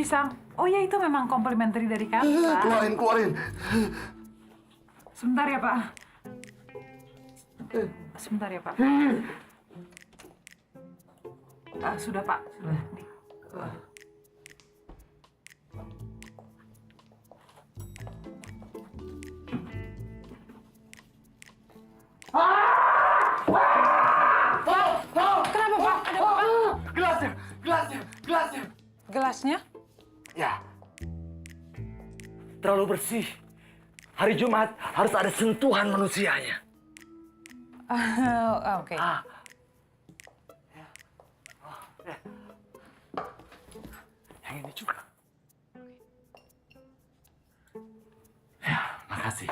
pisang. Oh ya, itu memang complimentary dari kami, Pak. Keluarin. Sebentar ya, Pak. Sebentar ya, Pak. Sudah, Pak. Sudah. Nih. Tuh. Kenapa, Pak? Ada apa? Gelasnya. Gelasnya? Ya. Terlalu bersih. Hari Jumat harus ada sentuhan manusianya. Oke. Yang ini juga. Ya, makasih.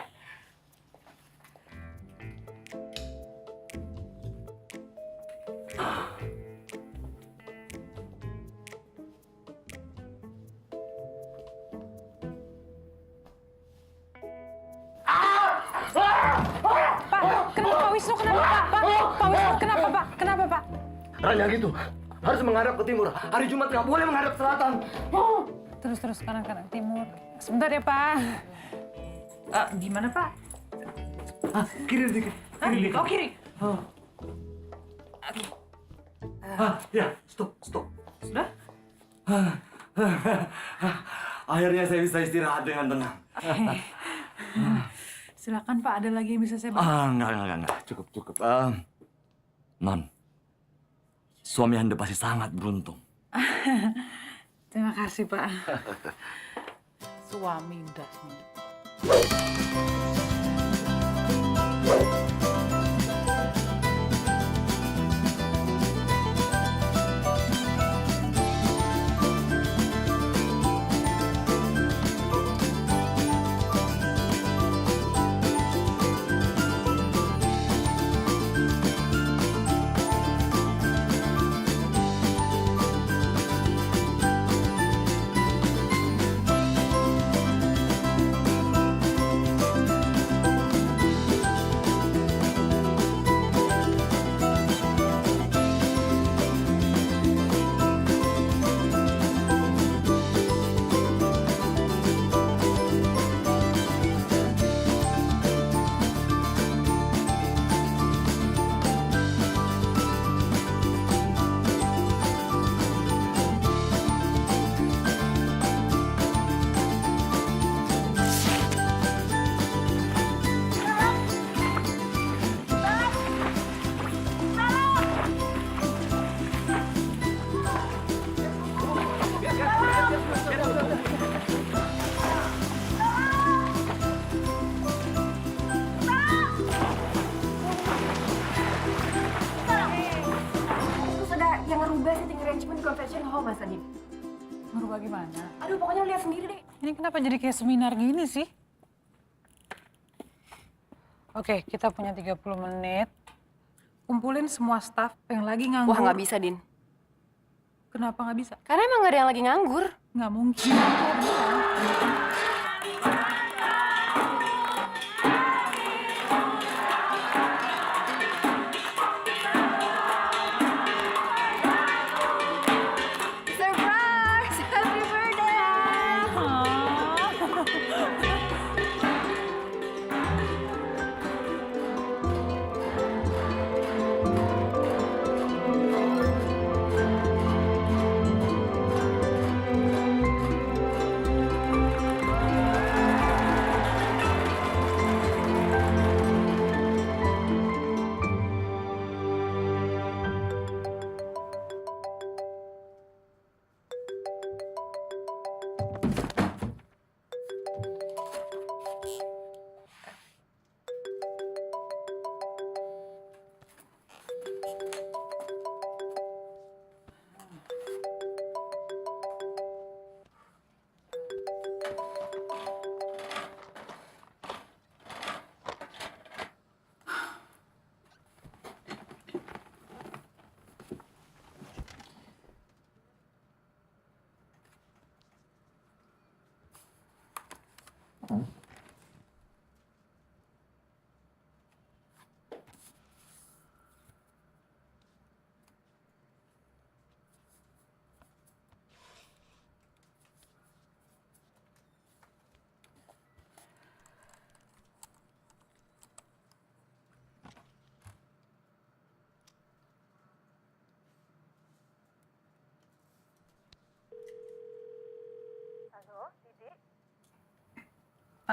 Pak, kenapa Pak Wisnu? Kenapa, Pak? Pak Wisnu, kenapa, Pak? Kenapa, Pak? Ranya gitu. Harus menghadap ke timur. Hari Jumat nggak boleh menghadap ke selatan. Terus kanan timur. Sebentar ya, Pak. Gimana, Pak? Kiri dikit. Oh, kiri. Ya, stop. Sudah? Akhirnya saya bisa istirahat dengan tenang. Silakan, Pak. Ada lagi yang bisa saya bantu? Enggak. Cukup. Non, suami Anda pasti sangat beruntung. Terima kasih, Pak. Suami dasmu. Convention hall, Mas Adib. Merubah gimana? Aduh, pokoknya lihat sendiri deh. Ini kenapa jadi kayak seminar gini sih? Oke, kita punya 30 menit. Kumpulin semua staff yang lagi nganggur. Wah, nggak bisa, Din. Kenapa nggak bisa? Karena emang nggak ada yang lagi nganggur. Nggak mungkin. Surprise! Happy birthday!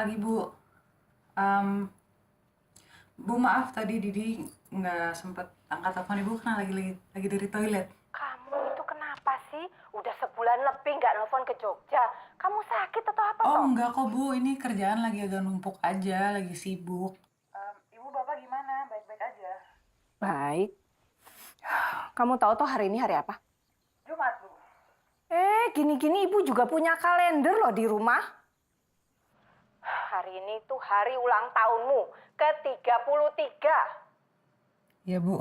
Pagi, Bu. Bu, maaf tadi Didi nggak sempet angkat telepon Ibu karena lagi dari toilet. Kamu itu kenapa sih? Udah sebulan lebih nggak nelfon ke Jogja. Kamu sakit atau apa Oh, toh? enggak kok, Bu. Ini kerjaan lagi agak numpuk aja, lagi sibuk. Ibu Bapak gimana? Baik-baik aja? Baik. Kamu tahu toh hari ini hari apa? Jumat, Bu. Gini-gini ibu juga punya kalender loh di rumah. Hari ini tuh hari ulang tahunmu ke-33. Ya, Bu.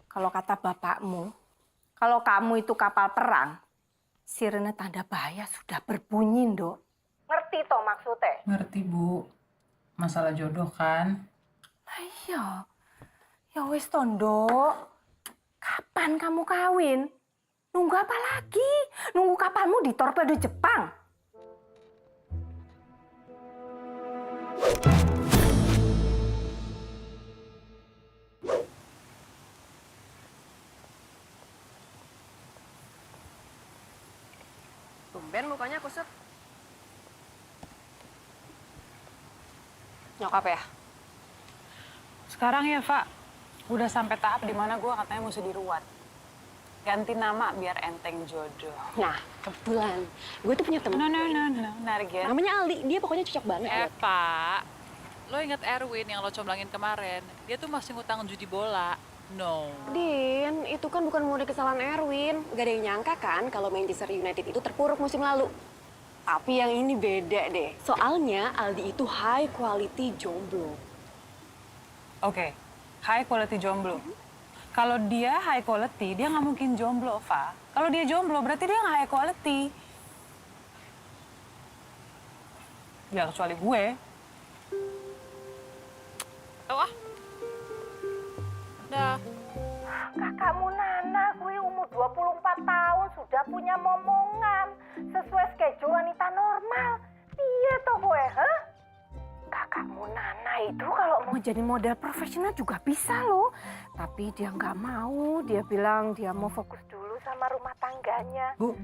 Kalau kata bapakmu, kalau kamu itu kapal perang, sirene tanda bahaya sudah berbunyi, Nduk. Ngerti toh maksudnya? Ngerti, Bu. Masalah jodoh kan? Iya. Ya wis toh, Nduk. Kapan kamu kawin? Nunggu apa lagi? Nunggu kapalmu di torpedo Jepang? Tumben mukanya kusut. Nyokap ya? Sekarang ya, Pak. Udah sampai tahap dimana gue katanya mesti diruat. Ganti nama biar enteng jodoh. Nah, kebetulan. Gue tuh punya temen. No, Nargen. Namanya Aldi. Dia pokoknya cocok banget. Eva, lo inget Erwin yang lo comblangin kemarin? Dia tuh masih ngutang judi bola. No. Din, itu kan bukan murni kesalahan Erwin. Gak ada yang nyangka kan kalau Manchester United itu terpuruk musim lalu. Tapi yang ini beda deh. Soalnya Aldi itu high quality jomblo. Oke, high quality jomblo. Kalau dia high quality, dia nggak mungkin jomblo, Fa. Kalau dia jomblo, berarti dia nggak high quality. Ya, kecuali gue. Tahu ah? Dah. Kakakmu Nana, gue umur 24 tahun sudah punya momongan. Sesuai schedule wanita normal. Iya toh gue, hah? Kakakmu Nana itu kalau mau jadi model profesional juga bisa loh. Tapi dia nggak mau, dia bilang dia mau fokus dulu sama rumah tangganya. Bu,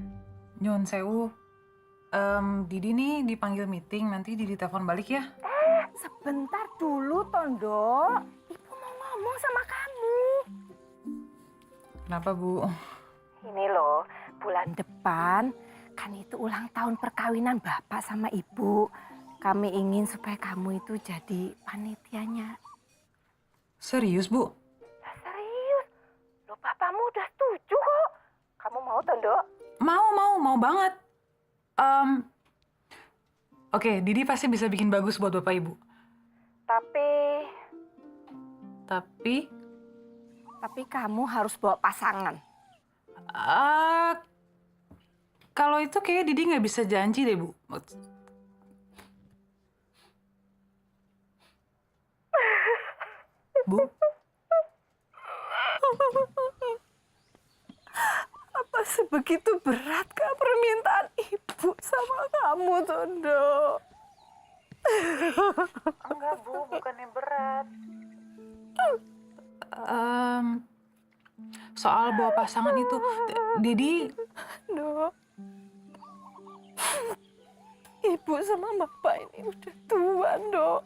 nyun sewu. Didi nih dipanggil meeting, nanti Didi telepon balik ya. Sebentar dulu, Tondo. Ibu mau ngomong sama kamu. Kenapa, Bu? Ini loh, bulan depan kan itu ulang tahun perkawinan Bapak sama Ibu. Kami ingin supaya kamu itu jadi panitianya. Serius, Bu? Ya, serius. Loh, bapakmu udah setuju kok. Kamu mau, Tondo? Mau banget. Oke, Didi pasti bisa bikin bagus buat Bapak Ibu. Tapi Tapi, kamu harus bawa pasangan. kalau itu kayaknya Didi nggak bisa janji deh, Bu. Bu? Apa sebegitu beratkah permintaan Ibu sama kamu, Tondo? Enggak, Bu. Bukannya berat. Soal bawa pasangan itu, Didi... Dok, Ibu sama Bapak ini udah tua, Dok.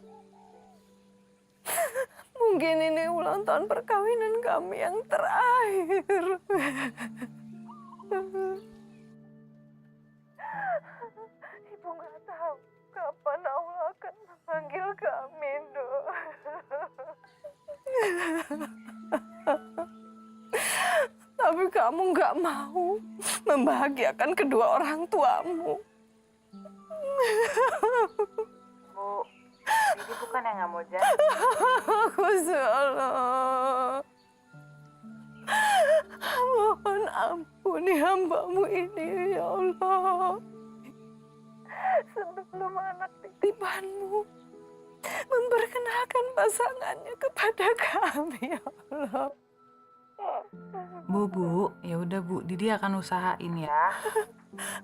Mungkin ini ulang tahun perkawinan kami yang terakhir. Ibu nggak tahu kapan Allah akan memanggil kami, Dok. Tapi kamu nggak mau membahagiakan kedua orang tuamu. Bu, Didi bukan yang nggak mau janji. Aku salah. Mohon ampuni hambamu ini, ya Allah. Sebelum anak titipanmu memperkenalkan pasangannya kepada kami, ya Allah. Bu, ya udah Bu, Didi akan usahain ya.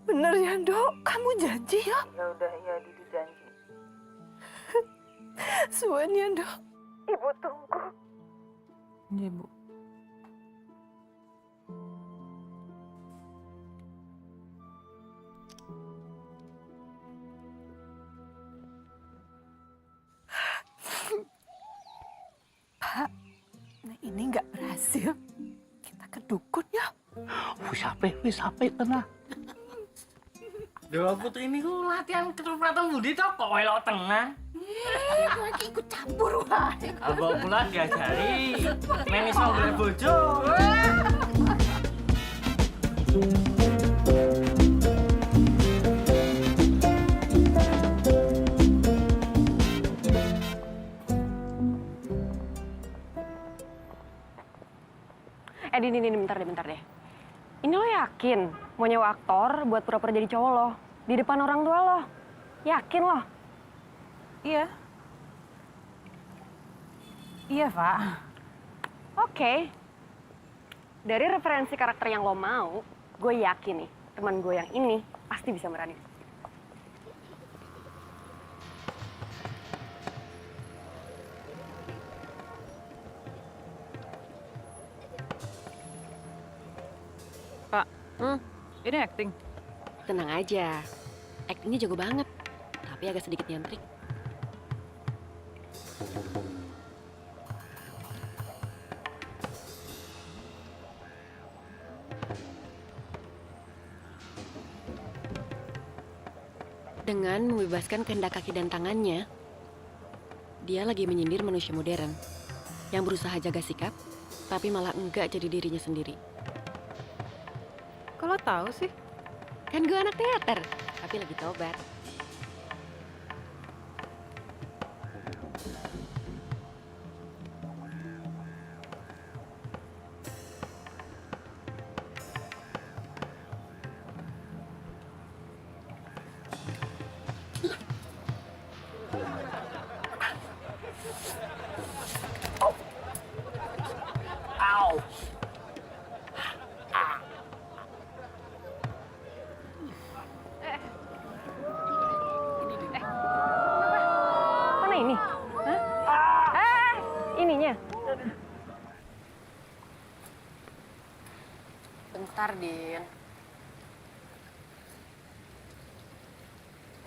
Bener ya, Dok? Kamu janji ya? Ya udah, ya Didi janji. Suwen ya, Dok. Ibu tunggu. Iya, Bu. ini nggak berhasil, kita ke dukun ya. Wis sampai tenang. Dewa Putri ini ku latihan keturunan budi toh kok elok tengah. Lagi ikut campur wae. Abang pula diajari menis mau golek bojo. Din, bentar deh. Ini lo yakin mau nyewa aktor buat pura-pura jadi cowok lo? Di depan orang tua lo? Yakin lo? Iya. Iya, Pak. Oke. Dari referensi karakter yang lo mau, gue yakin nih, teman gue yang ini pasti bisa meranin. Pak, ini acting. Tenang aja, aktingnya jago banget, tapi agak sedikit nyentrik. Dengan membebaskan kehendak kaki dan tangannya, dia lagi menyindir manusia modern yang berusaha jaga sikap, tapi malah enggak jadi dirinya sendiri. Kalau tahu sih? Kan gue anak teater, tapi lagi tobat. Mana ini? Hah? Ininya. Bentar, Din.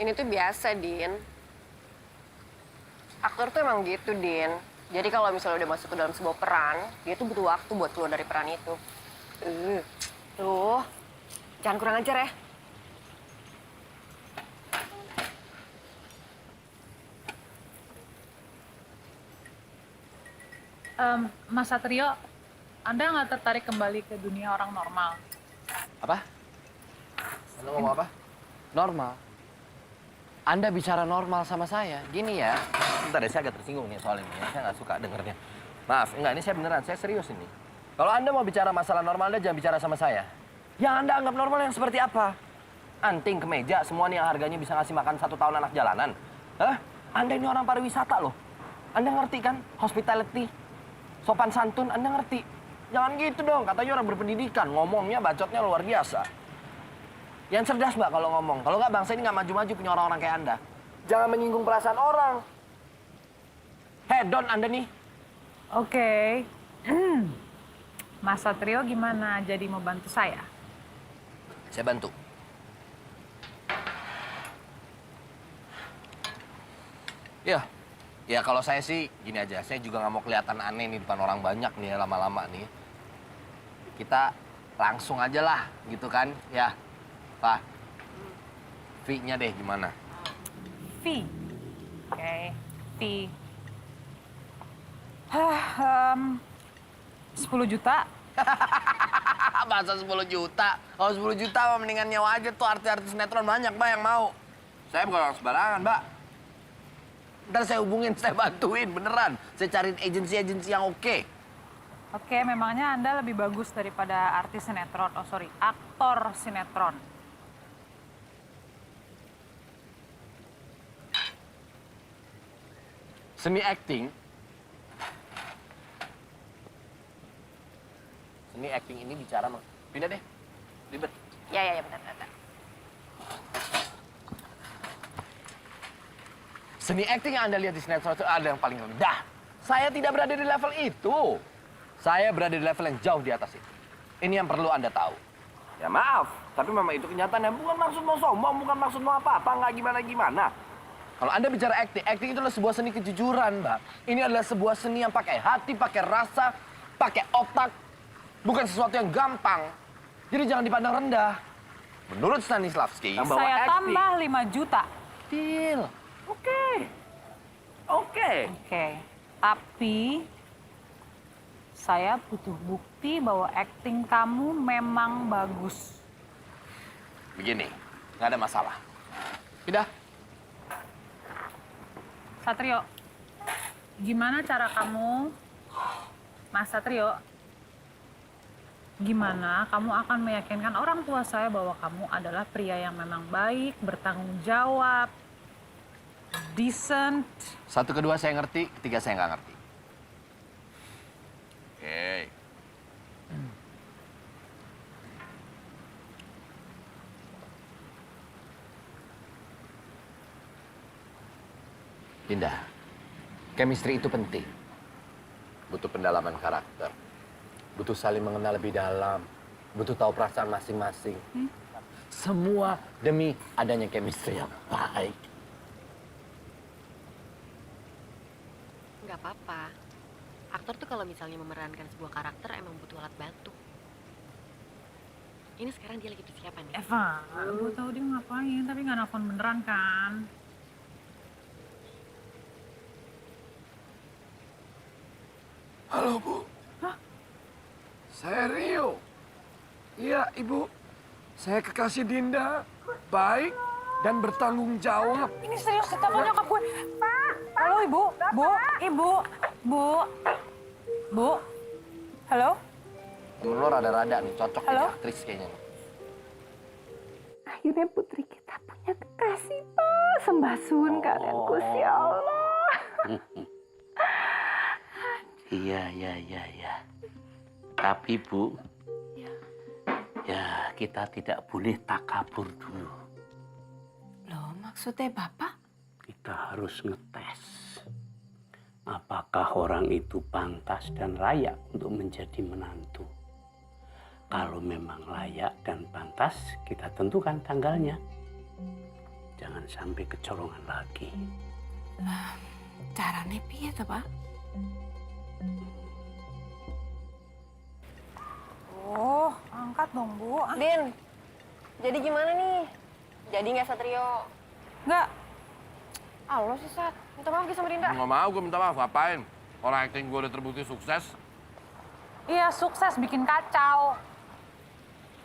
Ini tuh biasa, Din. Aktor tuh emang gitu, Din. Jadi kalau misalnya udah masuk ke dalam sebuah peran, dia tuh butuh waktu buat keluar dari peran itu. Tuh, jangan kurang ajar ya. Mas Satrio, Anda nggak tertarik kembali ke dunia orang normal? Apa? Anda ngomong apa? Normal. Anda bicara normal sama saya. Gini ya. Bentar deh, saya agak tersinggung nih soal ini. Saya nggak suka dengernya. Maaf, enggak, ini saya beneran. Saya serius ini. Kalau Anda mau bicara masalah normal, Anda jangan bicara sama saya. Yang Anda anggap normal yang seperti apa? Anting, kemeja, semua nih yang harganya bisa ngasih makan 1 tahun anak jalanan. Hah? Anda ini orang pariwisata loh. Anda ngerti kan? Hospitality. Sopan santun, Anda ngerti. Jangan gitu dong, katanya orang berpendidikan. Ngomongnya, bacotnya luar biasa. Yang cerdas, Mbak, kalau ngomong. Kalau nggak, bangsa ini nggak maju-maju punya orang-orang kayak Anda. Jangan menyinggung perasaan orang. Head on Anda nih. Oke. Mas Satrio gimana jadi mau bantu saya? Saya bantu. Ya kalau saya sih gini aja. Saya juga nggak mau kelihatan aneh nih depan orang banyak nih ya, lama-lama nih. Kita langsung aja lah gitu kan. Ya, Pak. Fee-nya deh gimana? Fee. Oke, fee. 10 juta. Masa 10 juta? Kalau 10 juta mah mendingan nyewa aja tuh artis-artis sinetron banyak, Mbak, yang mau. Saya bukan orang sembarangan, Mbak. Ntar saya hubungin, saya bantuin, beneran. Saya cariin agensi-agensi yang oke. Oke, memangnya Anda lebih bagus daripada artis sinetron. Oh, sorry, aktor sinetron. Seni acting. Seni acting ini bicara... Pindah deh, ribet. Ya, bentar. Seni acting yang Anda lihat di sinetron itu ada yang paling rendah. Saya tidak berada di level itu. Saya berada di level yang jauh di atas itu. Ini yang perlu Anda tahu. Ya maaf, tapi memang itu kenyataannya. Bukan maksud mau sombong, bukan maksud mau apa-apa, nggak gimana-gimana. Kalau Anda bicara acting itu adalah sebuah seni kejujuran, Mbak. Ini adalah sebuah seni yang pakai hati, pakai rasa, pakai otak bukan sesuatu yang gampang. Jadi jangan dipandang rendah. Menurut Stanislavski, Saya tambah 5 juta. deal. Oke. Oke, tapi saya butuh bukti bahwa akting kamu memang bagus. Begini, nggak ada masalah. Pindah. Satrio, gimana cara kamu, Mas Satrio, gimana kamu akan meyakinkan orang tua saya bahwa kamu adalah pria yang memang baik, bertanggung jawab, decent. 1, 2 saya ngerti, 3 saya nggak ngerti. Oke. Pindah. Chemistry itu penting. Butuh pendalaman karakter. Butuh saling mengenal lebih dalam. Butuh tahu perasaan masing-masing. Semua demi adanya chemistry yang baik. Nggak apa-apa. Aktor tuh kalau misalnya memerankan sebuah karakter emang butuh alat bantu. Ini sekarang dia lagi persiapan nih. Eva, gue tahu dia ngapain, tapi nggak nelfon beneran kan? Halo, Bu. Hah? Saya Rio. Iya, Ibu. Saya kekasih Dinda. Baik dan bertanggung jawab. Ini serius ditelepon nyokap gue. Pak! Halo Ibu, Bu. Halo? Temen lo rada-rada nih, cocok Halo? jadi aktris kayaknya. Akhirnya putri kita punya kekasih, Pak. Sembahsun kalian, Gusti Allah. Iya. Tapi Bu, ya kita tidak boleh takabur dulu. Loh, maksudnya Bapak? Kita harus ngetes. Apakah orang itu pantas dan layak untuk menjadi menantu? Kalau memang layak dan pantas, kita tentukan tanggalnya. Jangan sampai kecolongan lagi. Caranya piye ta, Pak? Oh, angkat dong Bu. Din, jadi gimana nih? Jadi nggak Satrio? Nggak, Allah sih, Sat. Minta maaf sama Dinda. Nggak mau, gue minta maaf. Ngapain? Orang acting gue udah terbukti sukses. iya sukses bikin kacau.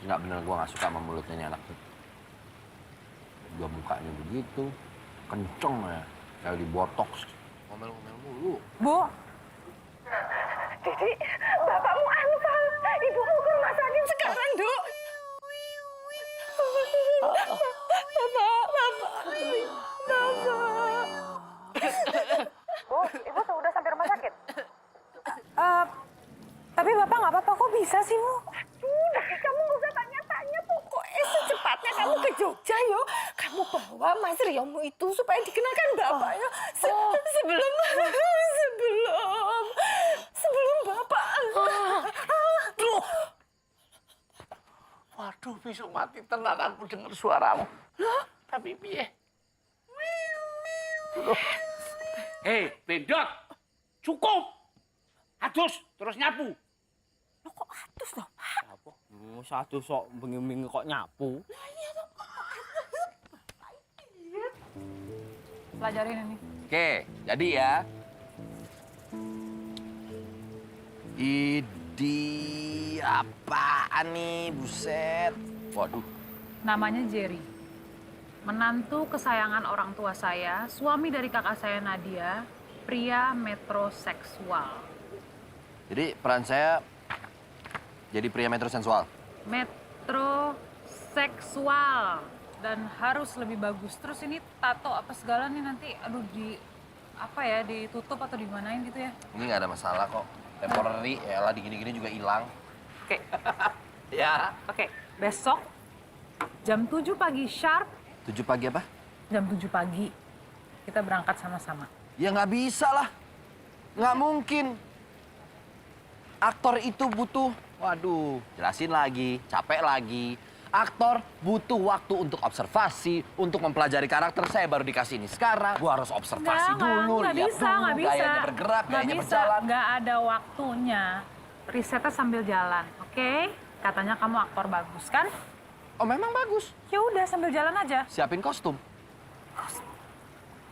Nggak bener, gue nggak suka sama mulutnya ini anak tuh. Dua mukanya begitu, kenceng ya, kayak di botox. Ngomel-ngomel mulu. Bu, Didi, bapakmu anfal. Ibumu ke rumah sakit sekarang, Duk. Bu, Ibu sudah sampai rumah sakit? Tapi Bapak nggak apa-apa, kok bisa sih Bu? Didi, kamu nggak usah tanya-tanya. Pokoknya secepatnya kamu ke Jogja, yo. Kamu bawa Mas Riomu itu supaya dikenalkan Bapak, yo. Sebelum Bapak. Waduh, besok mati tenan aku dengar suaramu. Loh, tapi piye? Hei, pedot! Cukup! Adus, terus nyapu. Loh, kok atus toh? Apa? Satu sok bengi-bengi kok nyapu. Pelajarin ini. Oke, jadi ya. Apaan nih, buset. Waduh. Namanya Jerry. Menantu kesayangan orang tua saya, suami dari kakak saya Nadia, pria metroseksual. Jadi peran saya jadi pria metroseksual. Metroseksual. Dan harus lebih bagus. Terus ini tato apa segala nih nanti, aduh ditutup atau dimanain gitu ya. Ini nggak ada masalah kok. Temporary, ya lah digini-gini juga hilang. Oke, Ya. oke. Besok jam 7 pagi sharp, 7 pagi apa? jam 7 pagi kita berangkat sama-sama. Ya nggak bisa lah. Nggak mungkin. Aktor itu butuh, waduh, jelasin lagi, capek lagi. Aktor butuh waktu untuk observasi, untuk mempelajari karakter. Saya baru dikasih ini sekarang, gua harus observasi dulu, nggak lihat bisa, dulu, nggak bisa. gayanya bergerak, Nggak gayanya bisa, berjalan. nggak ada waktunya. risetnya sambil jalan, oke? Katanya kamu aktor bagus kan? Oh memang bagus. Ya udah sambil jalan aja. Siapin kostum.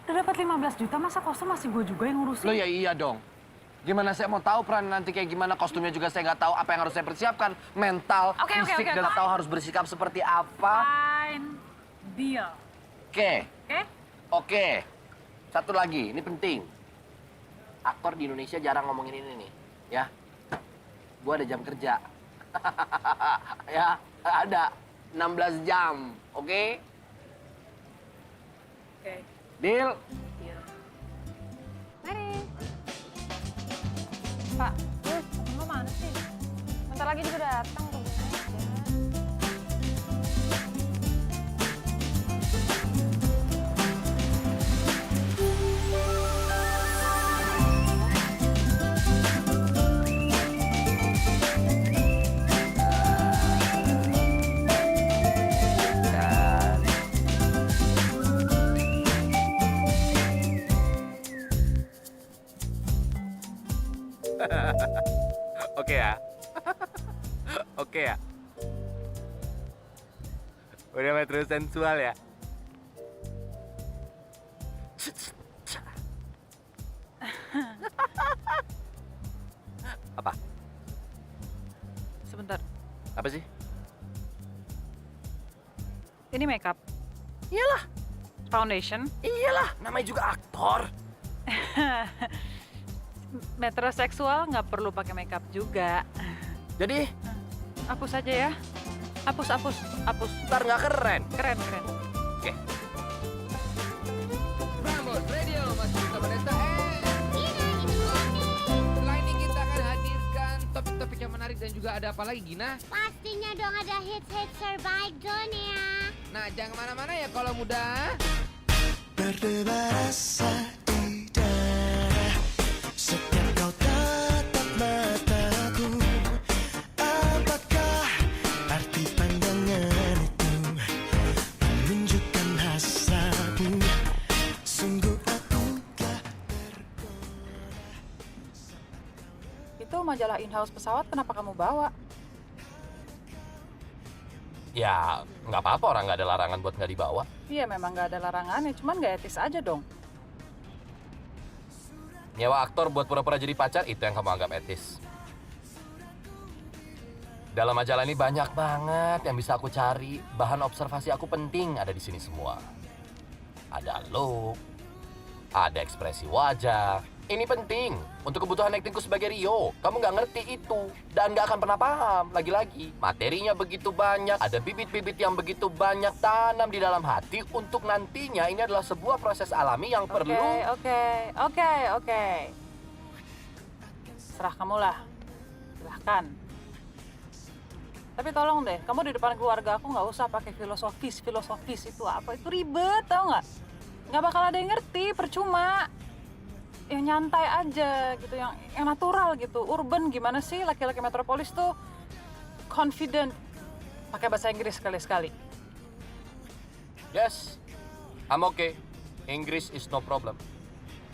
Udah dapat 15 juta, masa kostum masih gue juga yang ngurusin? Lo ya iya dong. Gimana saya mau tahu peran nanti kayak gimana, kostumnya juga saya nggak tahu apa yang harus saya persiapkan. Mental, fisik, dan tahu harus bersikap seperti apa. Fine. Deal. Oke. Oke? Oke. Satu lagi, ini penting. Aktor di Indonesia jarang ngomongin ini nih. Ya. Gua ada jam kerja. Ya, ada. 16 jam. Oke? Oke. Deal? Mari. Pak, lo mana sih? Bentar lagi juga datang. Tungguin aja. Oke ya. Oke ya. Udah metro sensual ya. Apa? Sebentar, Apa sih? ini makeup, Iyalah, foundation, iyalah. Namanya juga aktor. metroseksual nggak perlu pakai makeup juga. Jadi, Hapus aja ya. Hapus. ntar nggak keren. Keren. Oke. Prambors Radio masih bersama Desa. Setelah ini kita akan hadirkan topik-topik yang menarik dan juga ada apa lagi, Gina? Pastinya dong ada hits-hits terbaik dunia. Nah, jangan kemana-mana ya kalau muda. Berdebar rasa di dada setiap kau tatap mataku. Apakah arti pandangan itu menunjukkan hasratmu? Sungguh aku telah tergoda. Itu majalah in-house pesawat kenapa kamu bawa? Ya, nggak apa-apa, orang nggak ada larangan buat nggak dibawa. Iya memang nggak ada larangannya, cuman nggak etis aja dong. Nyewa aktor buat pura-pura jadi pacar, itu yang kamu anggap etis. Dalam majalah ini banyak banget yang bisa aku cari. Bahan observasi aku penting ada di sini semua. Ada look, ada ekspresi wajah. Ini penting untuk kebutuhan aktingku sebagai Rio. Kamu nggak ngerti itu dan nggak akan pernah paham. Lagi-lagi, materinya begitu banyak, ada bibit-bibit yang begitu banyak tanam di dalam hati untuk nantinya ini adalah sebuah proses alami yang perlu. Oke. Serah kamu lah. Silahkan. Tapi tolong deh, kamu di depan keluarga aku nggak usah pakai filosofis itu apa? Itu ribet, tau nggak? Nggak bakal ada yang ngerti, percuma. Yang nyantai aja gitu, yang natural gitu. Urban gimana sih laki-laki metropolis tuh confident. Pakai bahasa Inggris sekali-sekali. Yes, I'm okay. English is no problem.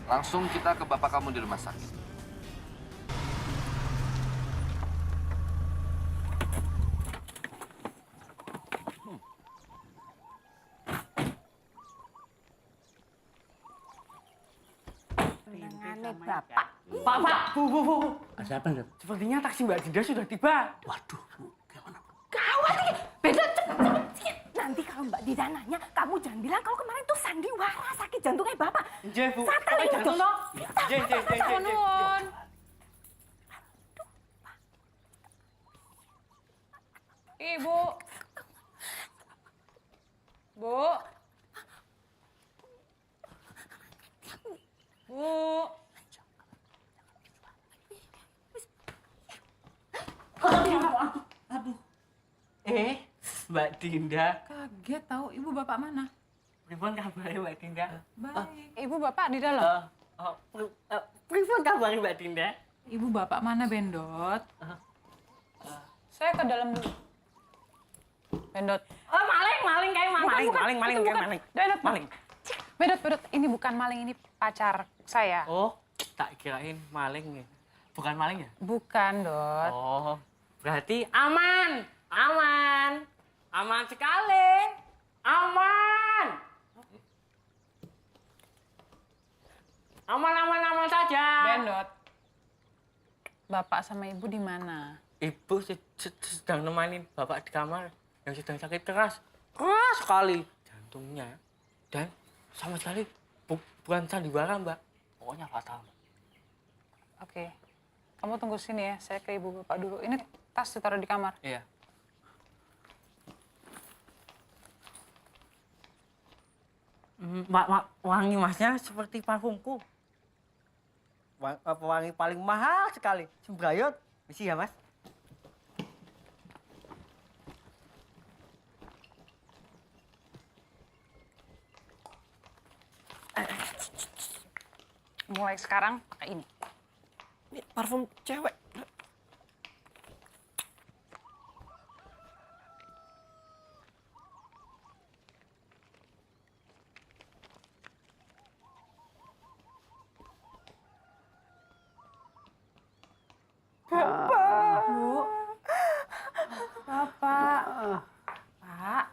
Langsung kita ke bapak kamu di rumah sakit. Bapak. Bu. Ada apa, Ndep? Sepertinya taksi Mbak Dinda sudah tiba. Waduh, Bu. Gimana, Bu? Gawat ini. Beda cepet. Nanti kalau Mbak Dida nanya, kamu jangan bilang kalau kemarin tuh sandiwara sakit jantungnya Bapak. Nggih, Bu. Satan Pokoknya itu jantung, dong. no. Nggih. Nuwun. Ibu. Bu. Bu. Aduh. Mbak Dinda. Kaget tahu ibu bapak mana? Pripun kabarnya Mbak Dinda? Baik. Ibu bapak di dalam. Pripun kabarnya Mbak Dinda? Ibu bapak mana, Bendot? Saya ke dalam dulu. Bendot. Oh, maling kayak maling. Bendot, maling. Bendot, ini bukan maling, ini pacar saya. Oh, tak kirain maling ya. Bukan maling ya? Bukan, Dot. Oh, berarti aman. Aman. Aman sekali. Aman. Aman saja. Ben, Dot. Bapak sama Ibu di mana? Ibu sedang nemani bapak di kamar yang sedang sakit keras. Keras sekali jantungnya. Dan sama sekali bukan sandiwara, Mbak. Pokoknya fatal, Mbak. Oke. Kamu tunggu sini ya, saya ke Ibu Bapak dulu. Ini tas ditaruh di kamar. Iya. Wangi masnya seperti parfumku. Wangi paling mahal sekali. Sembrayot. Misi ya, Mas? Mulai sekarang pakai ini. Ini parfum cewek. Bu. Bapak. Pak.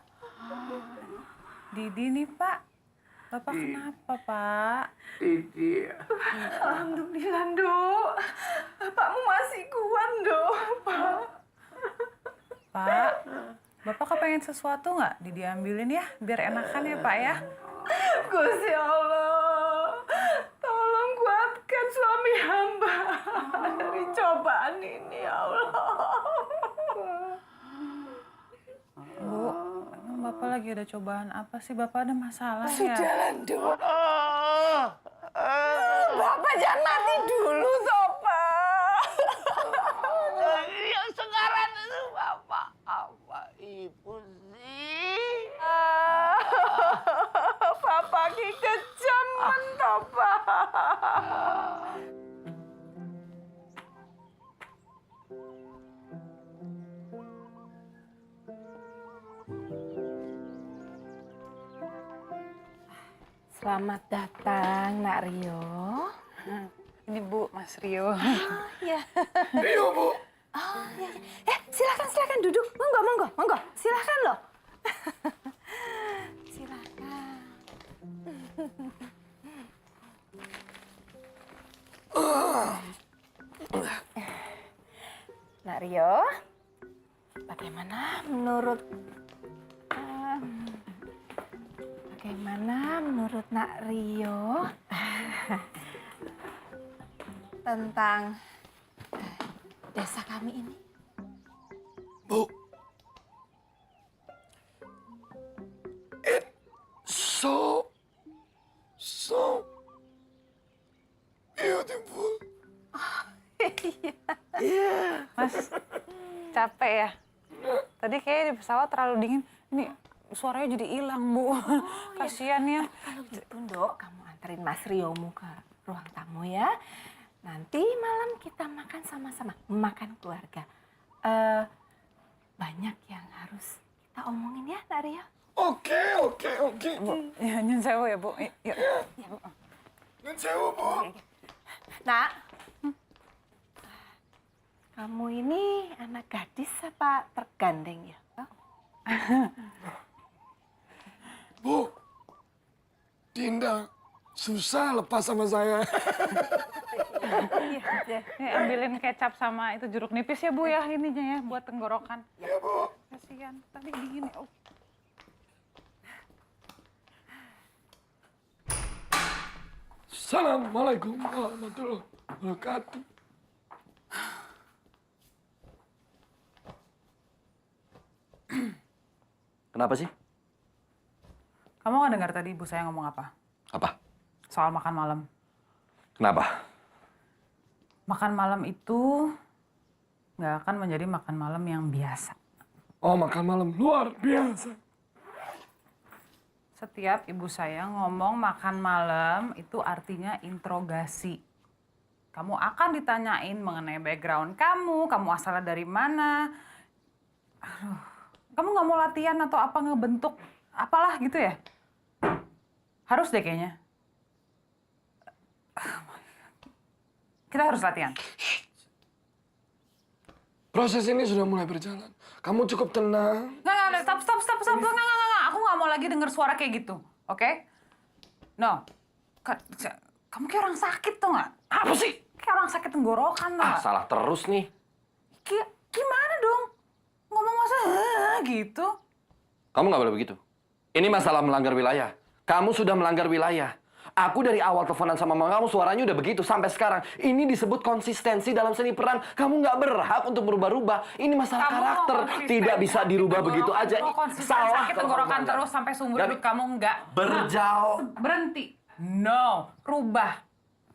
Didi nih, Pak. Bapak kenapa, Pak? Didi. Alhamdulillah, Dok. Bapakmu masih kuat, Dok, Pak. Pak, Bapak kepengen sesuatu nggak? Didi ambilin ya, biar enakan ya, Pak ya. Gusti Allah, tolong kuatkan suami hamba dari cobaan ini, ya Allah. Bu, emang Bapak lagi ada cobaan apa sih? Bapak ada masalah ya? Sudahlah, Dok. Bapak jangan mati dulu, toh, Pak. Yang sekarang itu Bapak apa Ibu sih? Bapak ki kejam toh, Pak. Selamat datang, Nak Rio. Ini Bu, Mas Rio. Ya. Rio, Bu. Oh, ya. Silakan duduk. Monggo. Silakan loh. Silakan. Nak Rio, bagaimana menurut Nak Rio tentang desa kami ini? Bu. It's so beautiful. Mas, capek ya? Tadi kayaknya di pesawat terlalu dingin. Ini suaranya jadi hilang, Bu. Kasian ya. Kalau gitu, Dok, kamu anterin Mas Riomu ke ruang tamu ya. Nanti malam kita makan sama-sama, makan keluarga. Banyak yang harus kita omongin ya, Nak Rio. Oke. Bu, ya, nyun sewu ya, Bu. Yuk. Nyun sewu, Bu. Nak, kamu ini anak gadis apa tergandeng ya? Bu, Dinda susah lepas sama saya. Ini ambilin kecap sama itu jeruk nipis ya, Bu ya, ininya ya, buat tenggorokan. Iya, Bu. Kasian, tadi dingin ya. Assalamualaikum warahmatullahi wabarakatuh. Kenapa sih? Kamu nggak dengar tadi ibu saya ngomong apa? Apa? Soal makan malam. Kenapa? Makan malam itu nggak akan menjadi makan malam yang biasa. Oh, makan malam luar biasa. Setiap ibu saya ngomong makan malam itu artinya interogasi. Kamu akan ditanyain mengenai background kamu asalnya dari mana. Aduh, kamu nggak mau latihan atau apa ngebentuk apalah gitu ya? Harus deh kayaknya. Kita harus latihan. Proses ini sudah mulai berjalan. Kamu cukup tenang. Nggak, stop. Nggak. Aku nggak mau lagi dengar suara kayak gitu, oke? No, kamu kayak orang sakit tuh nggak? Apa sih? Kayak orang sakit tenggorokan tuh nggak? Salah terus nih. Gimana dong? Ngomong masa gitu? Kamu nggak boleh begitu. Ini masalah melanggar wilayah. Kamu sudah melanggar wilayah. Aku dari awal teleponan sama mama kamu suaranya udah begitu sampai sekarang. Ini disebut konsistensi dalam seni peran. Kamu nggak berhak untuk berubah-ubah. Ini masalah karakter. Tidak bisa dirubah begitu aja. Salah. Sakit tenggorokan terus sampai seumur hidup kamu nggak berhenti. No, rubah.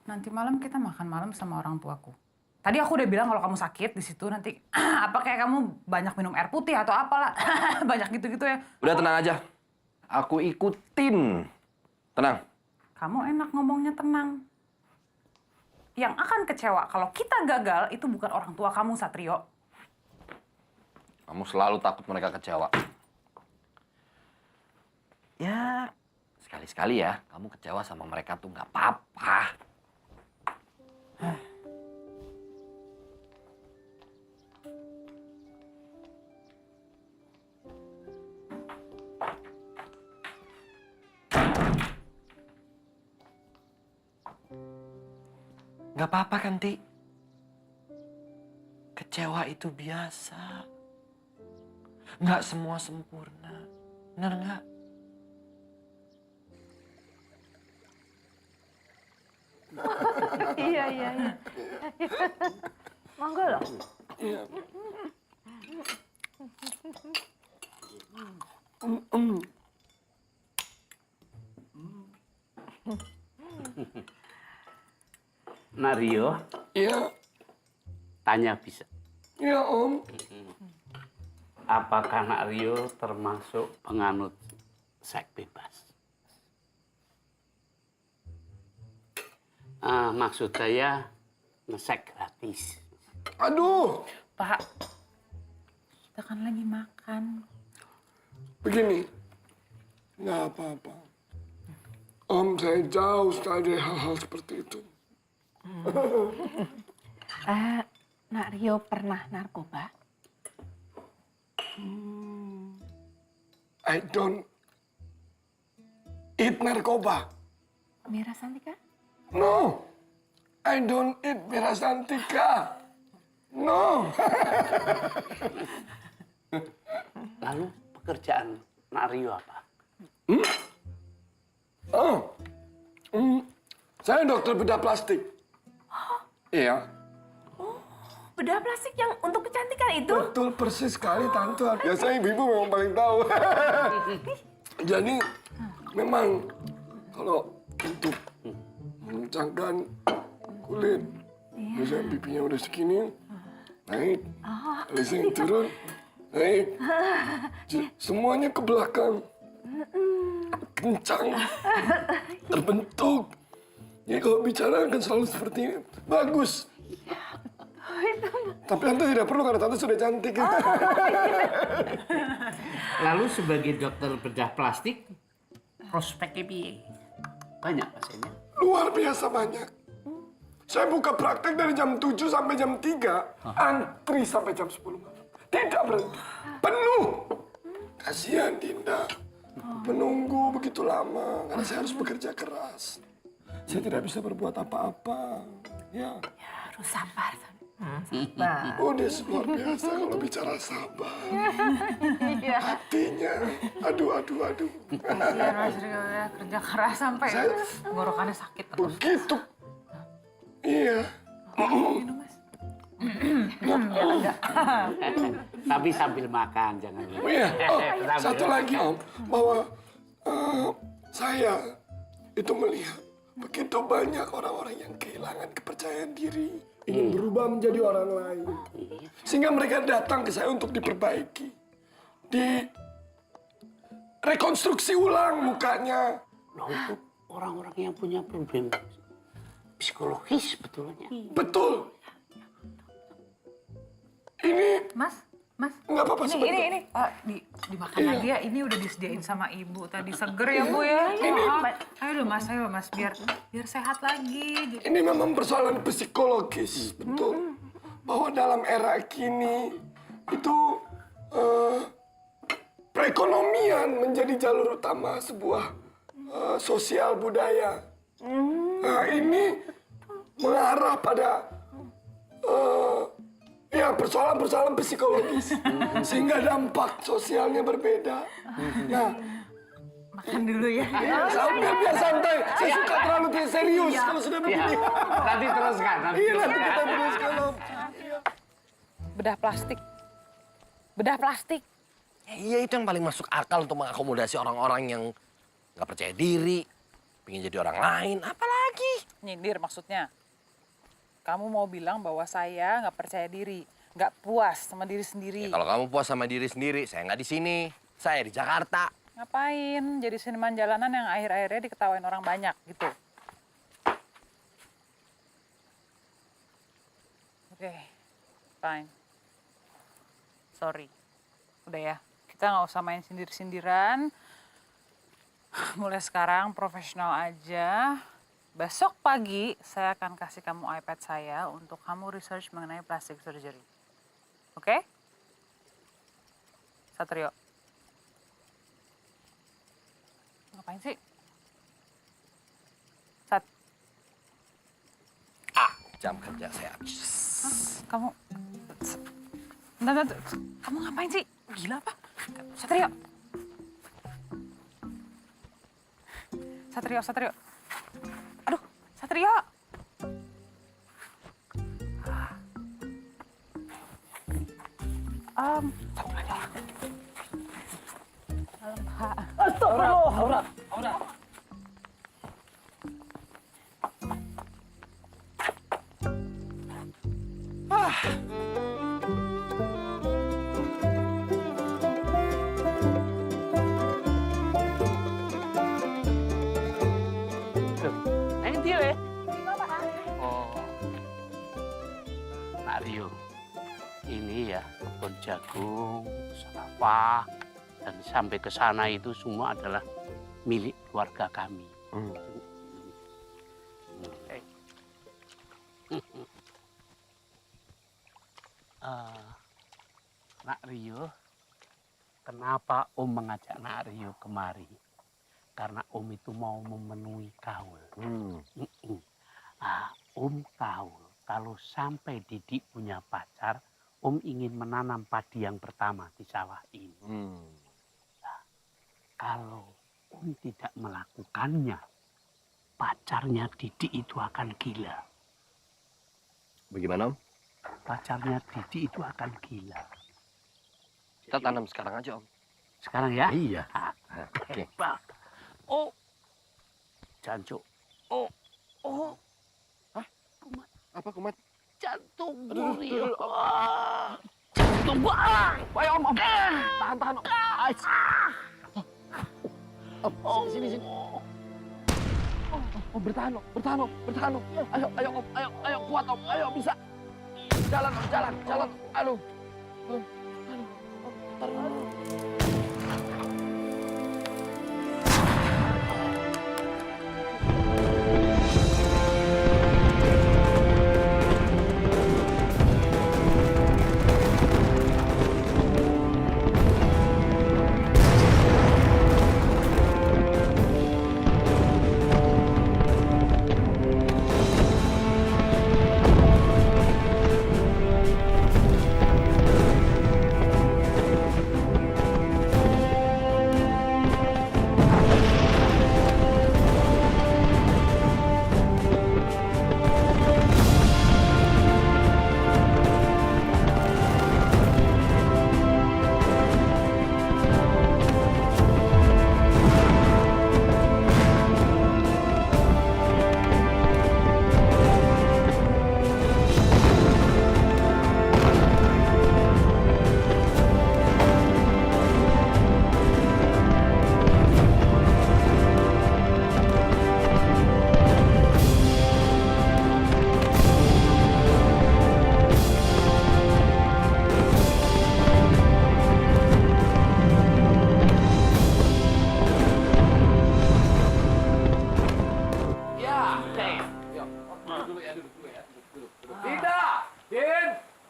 Nanti malam kita makan malam sama orang tuaku. Tadi aku udah bilang kalau kamu sakit di situ nanti apa kayak kamu banyak minum air putih atau apalah. Banyak gitu-gitu ya. Udah tenang aja. Aku ikutin. Tenang. Kamu enak ngomongnya tenang. Yang akan kecewa kalau kita gagal itu bukan orang tua kamu, Satrio. Kamu selalu takut mereka kecewa. Ya, sekali-sekali ya. Kamu kecewa sama mereka tuh nggak apa-apa. Nggak apa-apa kan, Ti? Kecewa itu biasa. Nggak semua sempurna. Benar nggak? Iya. Monggo loh. Iya. Nak Rio, Iya. tanya bisa. Iya, Om. Apakah Nak Rio termasuk penganut seks bebas? Maksud saya ngesek gratis. Aduh. Pak, kita kan lagi makan. Begini. Nggak apa-apa. Om, saya jauh sekali dari hal-hal seperti itu. Nak Rio pernah narkoba? I don't eat narkoba. Mira Santika? No. I don't eat Mira Santika. No. Lalu pekerjaan Nak Rio apa? Saya dokter bedah plastik. Iya. Bedah plastik yang untuk kecantikan itu? Betul persis sekali, Tante. Biasanya ibu-ibu memang paling tahu. Jadi, memang kalau untuk mengencangkan kulit, misalnya pipinya udah segini, naik. Alisnya turun, naik. Semuanya ke belakang. Kencang. Terbentuk. Jadi kalau bicara akan selalu seperti ini. Bagus. Tapi Tante tidak perlu karena Tante sudah cantik. Lalu sebagai dokter bedah plastik, prospeknya piye? Banyak pasiennya? Luar biasa banyak. Saya buka praktek dari jam 7 sampai jam 3, antri sampai jam 10 malam. Tidak berhenti. Penuh. Kasihan Dinda. Menunggu begitu lama karena saya harus bekerja keras. Saya tidak bisa berbuat apa-apa. Ya. Harus sabar. Oh, dia luar biasa kalau bicara sabar. Hatinya, aduh. Iya, Mas Rio ya, kerja keras sampai tenggorokannya sakit terus. Begitu. Iya. Minum, Mas. Tapi sambil makan, jangan lupa. Oh iya, satu lagi Om, bahwa saya itu melihat begitu banyak orang-orang yang kehilangan kepercayaan diri, ingin berubah menjadi orang lain. Sehingga mereka datang ke saya untuk diperbaiki. Rekonstruksi ulang mukanya. Loh, untuk orang-orang yang punya problem psikologis sebetulnya. Betul. Ini... Mas. Nggak apa-apa sebentar. Ini. Dimakan lagi ya. Ini udah disediain sama ibu tadi. Seger ya, Bu ya. Ayo Mas, biar sehat lagi. Ini memang persoalan psikologis, betul. bahwa dalam era kini itu perekonomian menjadi jalur utama sebuah sosial budaya. Nah, ini mengarah pada ya persoalan-persoalan psikologis sehingga dampak sosialnya berbeda. Nah, Makan dulu ya. biar santai. Saya suka terlalu serius kalau sudah begini. Nanti teruskan. Iya, nanti kita teruskan, Om. Bedah plastik. Bedah plastik. Ya, iya, itu yang paling masuk akal untuk mengakomodasi orang-orang yang nggak percaya diri, pengen jadi orang lain, apalagi. Nyindir maksudnya. Kamu mau bilang bahwa saya nggak percaya diri, nggak puas sama diri sendiri. Ya, kalau kamu puas sama diri sendiri, saya nggak di sini. Saya di Jakarta. Ngapain jadi seniman jalanan yang akhir-akhirnya diketawain orang banyak gitu. Oke, fine. Sorry. Udah ya, kita nggak usah main sindir-sindiran. Mulai sekarang profesional aja. Besok pagi saya akan kasih kamu iPad saya untuk kamu research mengenai plastic surgery. Oke? Satrio. Ngapain sih? Jam kerja saya habis. Hah? Kamu... Bentar, kamu ngapain sih? Gila apa? Satrio. Satrio. Aduh, Satrio. Malam, Pak. Astagfirullah. Aura. Thank you ya. Oh, Nak Rio, ini ya kebun jagung, sawah, dan sampai ke sana itu semua adalah milik keluarga kami. Nak Rio, kenapa Om mengajak Nak Rio kemari? Karena Om itu mau memenuhi kaul. Om kaul, kalau sampai Didik punya pacar, Om ingin menanam padi yang pertama di sawah ini. Nah, kalau Om tidak melakukannya, pacarnya Didik itu akan gila. Bagaimana, Om? Pacarnya Didik itu akan gila. Kita tanam sekarang aja, Om. Sekarang ya? Iya. Oke. Oh, Jancu. Oh. Hah? Apa kumat? Jantung Rio. Jantung gua. Ayo, Om. Tahan, Om. Om, sini. Om, bertahan, Om. Ayo, Om. Ayo, kuat, Om. Ayo, bisa. Jalan. Aduh.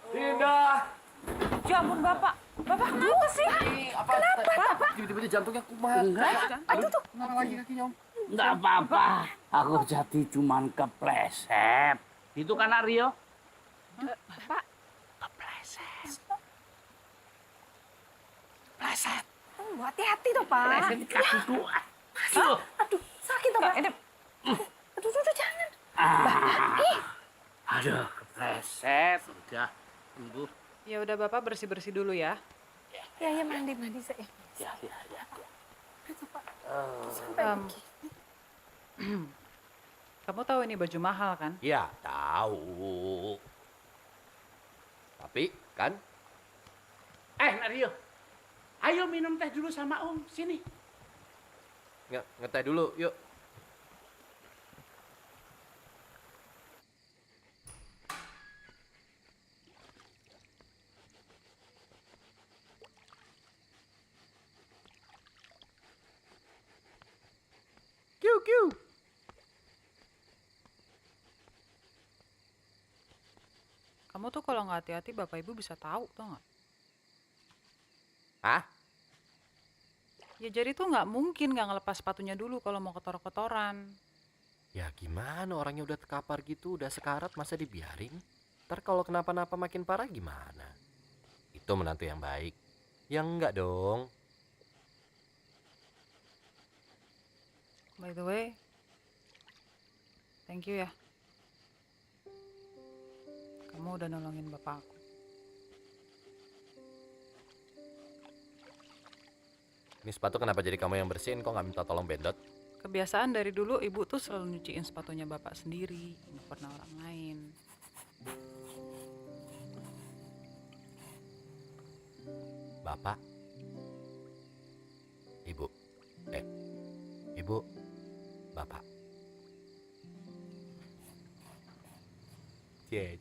Dinda! Ya ampun Bapak. Bapak kenapa sih? Kenapa? Bapak? Tiba-tiba jantungnya kumat. Enggak. Aduh tuh. Kenapa lagi kakinya Om? Enggak apa-apa. Aku jadi cuman kepleset. Itu kan Aryo? Bapak. Kepleset. Oh, hati-hati tuh, Pak. Pleset kakiku. Aduh, sakit tuh, Pak. Aduh, jangan. Aduh, kepleset. Udah, tunggu. Ya udah Bapak bersih-bersih dulu ya. Ya, mandi saya. Ya. Kamu tahu ini baju mahal kan? Ya, tahu. Tapi, kan? Aryo. Ayo minum teh dulu sama Om. Sini. Ngeteh dulu, yuk. Kiu. Kamu tuh kalau nggak hati-hati Bapak Ibu bisa tahu, tau nggak? Hah? Ya jadi tuh nggak mungkin nggak ngelepas sepatunya dulu kalau mau kotor-kotoran. Ya gimana orangnya udah terkapar gitu, udah sekarat masa dibiarin? Ntar kalau kenapa-napa makin parah gimana? Itu menantu yang baik. Ya enggak dong. By the way, thank you ya. Kamu udah nolongin bapak aku. Ini sepatu kenapa jadi kamu yang bersihin? Kok nggak minta tolong Bendot? Kebiasaan dari dulu ibu tuh selalu nyuciin sepatunya bapak sendiri, nggak pernah orang lain. Bapak? Ibu? Ibu? Bapak? Cie.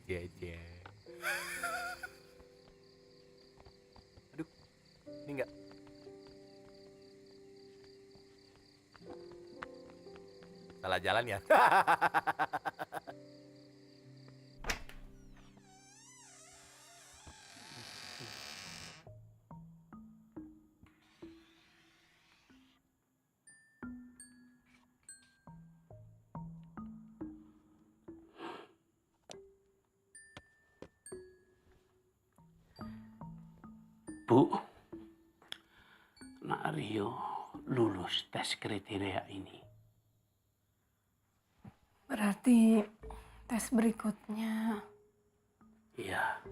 Aduh, ini enggak. Salah jalan ya? Bu, Nak Rio lulus tes kriteria ini. Berarti tes berikutnya. Iya.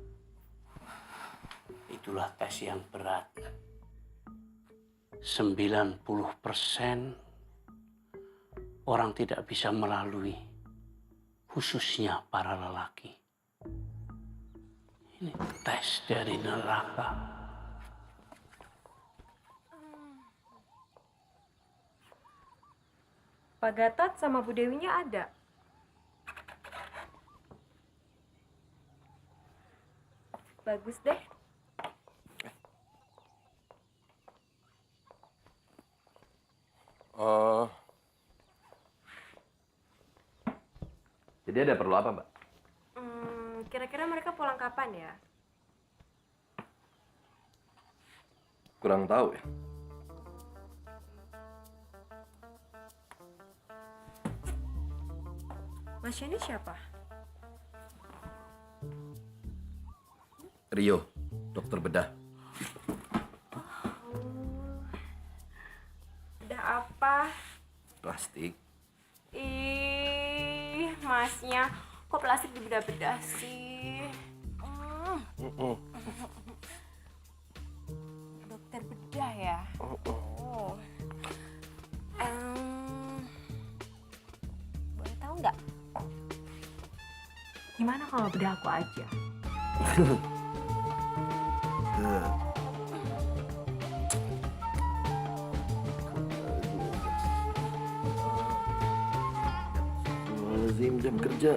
Itulah tes yang berat. 90% orang tidak bisa melalui, khususnya para lelaki. Ini tes dari neraka. Pak Gatot sama Bu Dewinya ada. Bagus deh. Jadi ada perlu apa, Mbak? Kira-kira mereka pulang kapan ya? Kurang tahu ya. Mas ini siapa? Rio, dokter bedah. Udah apa? Plastik. Ih, masnya kok plastik dibedah-bedah sih? Dokter bedah ya? Boleh tahu nggak? Gimana kalau bedah aku aja? Jam kerja.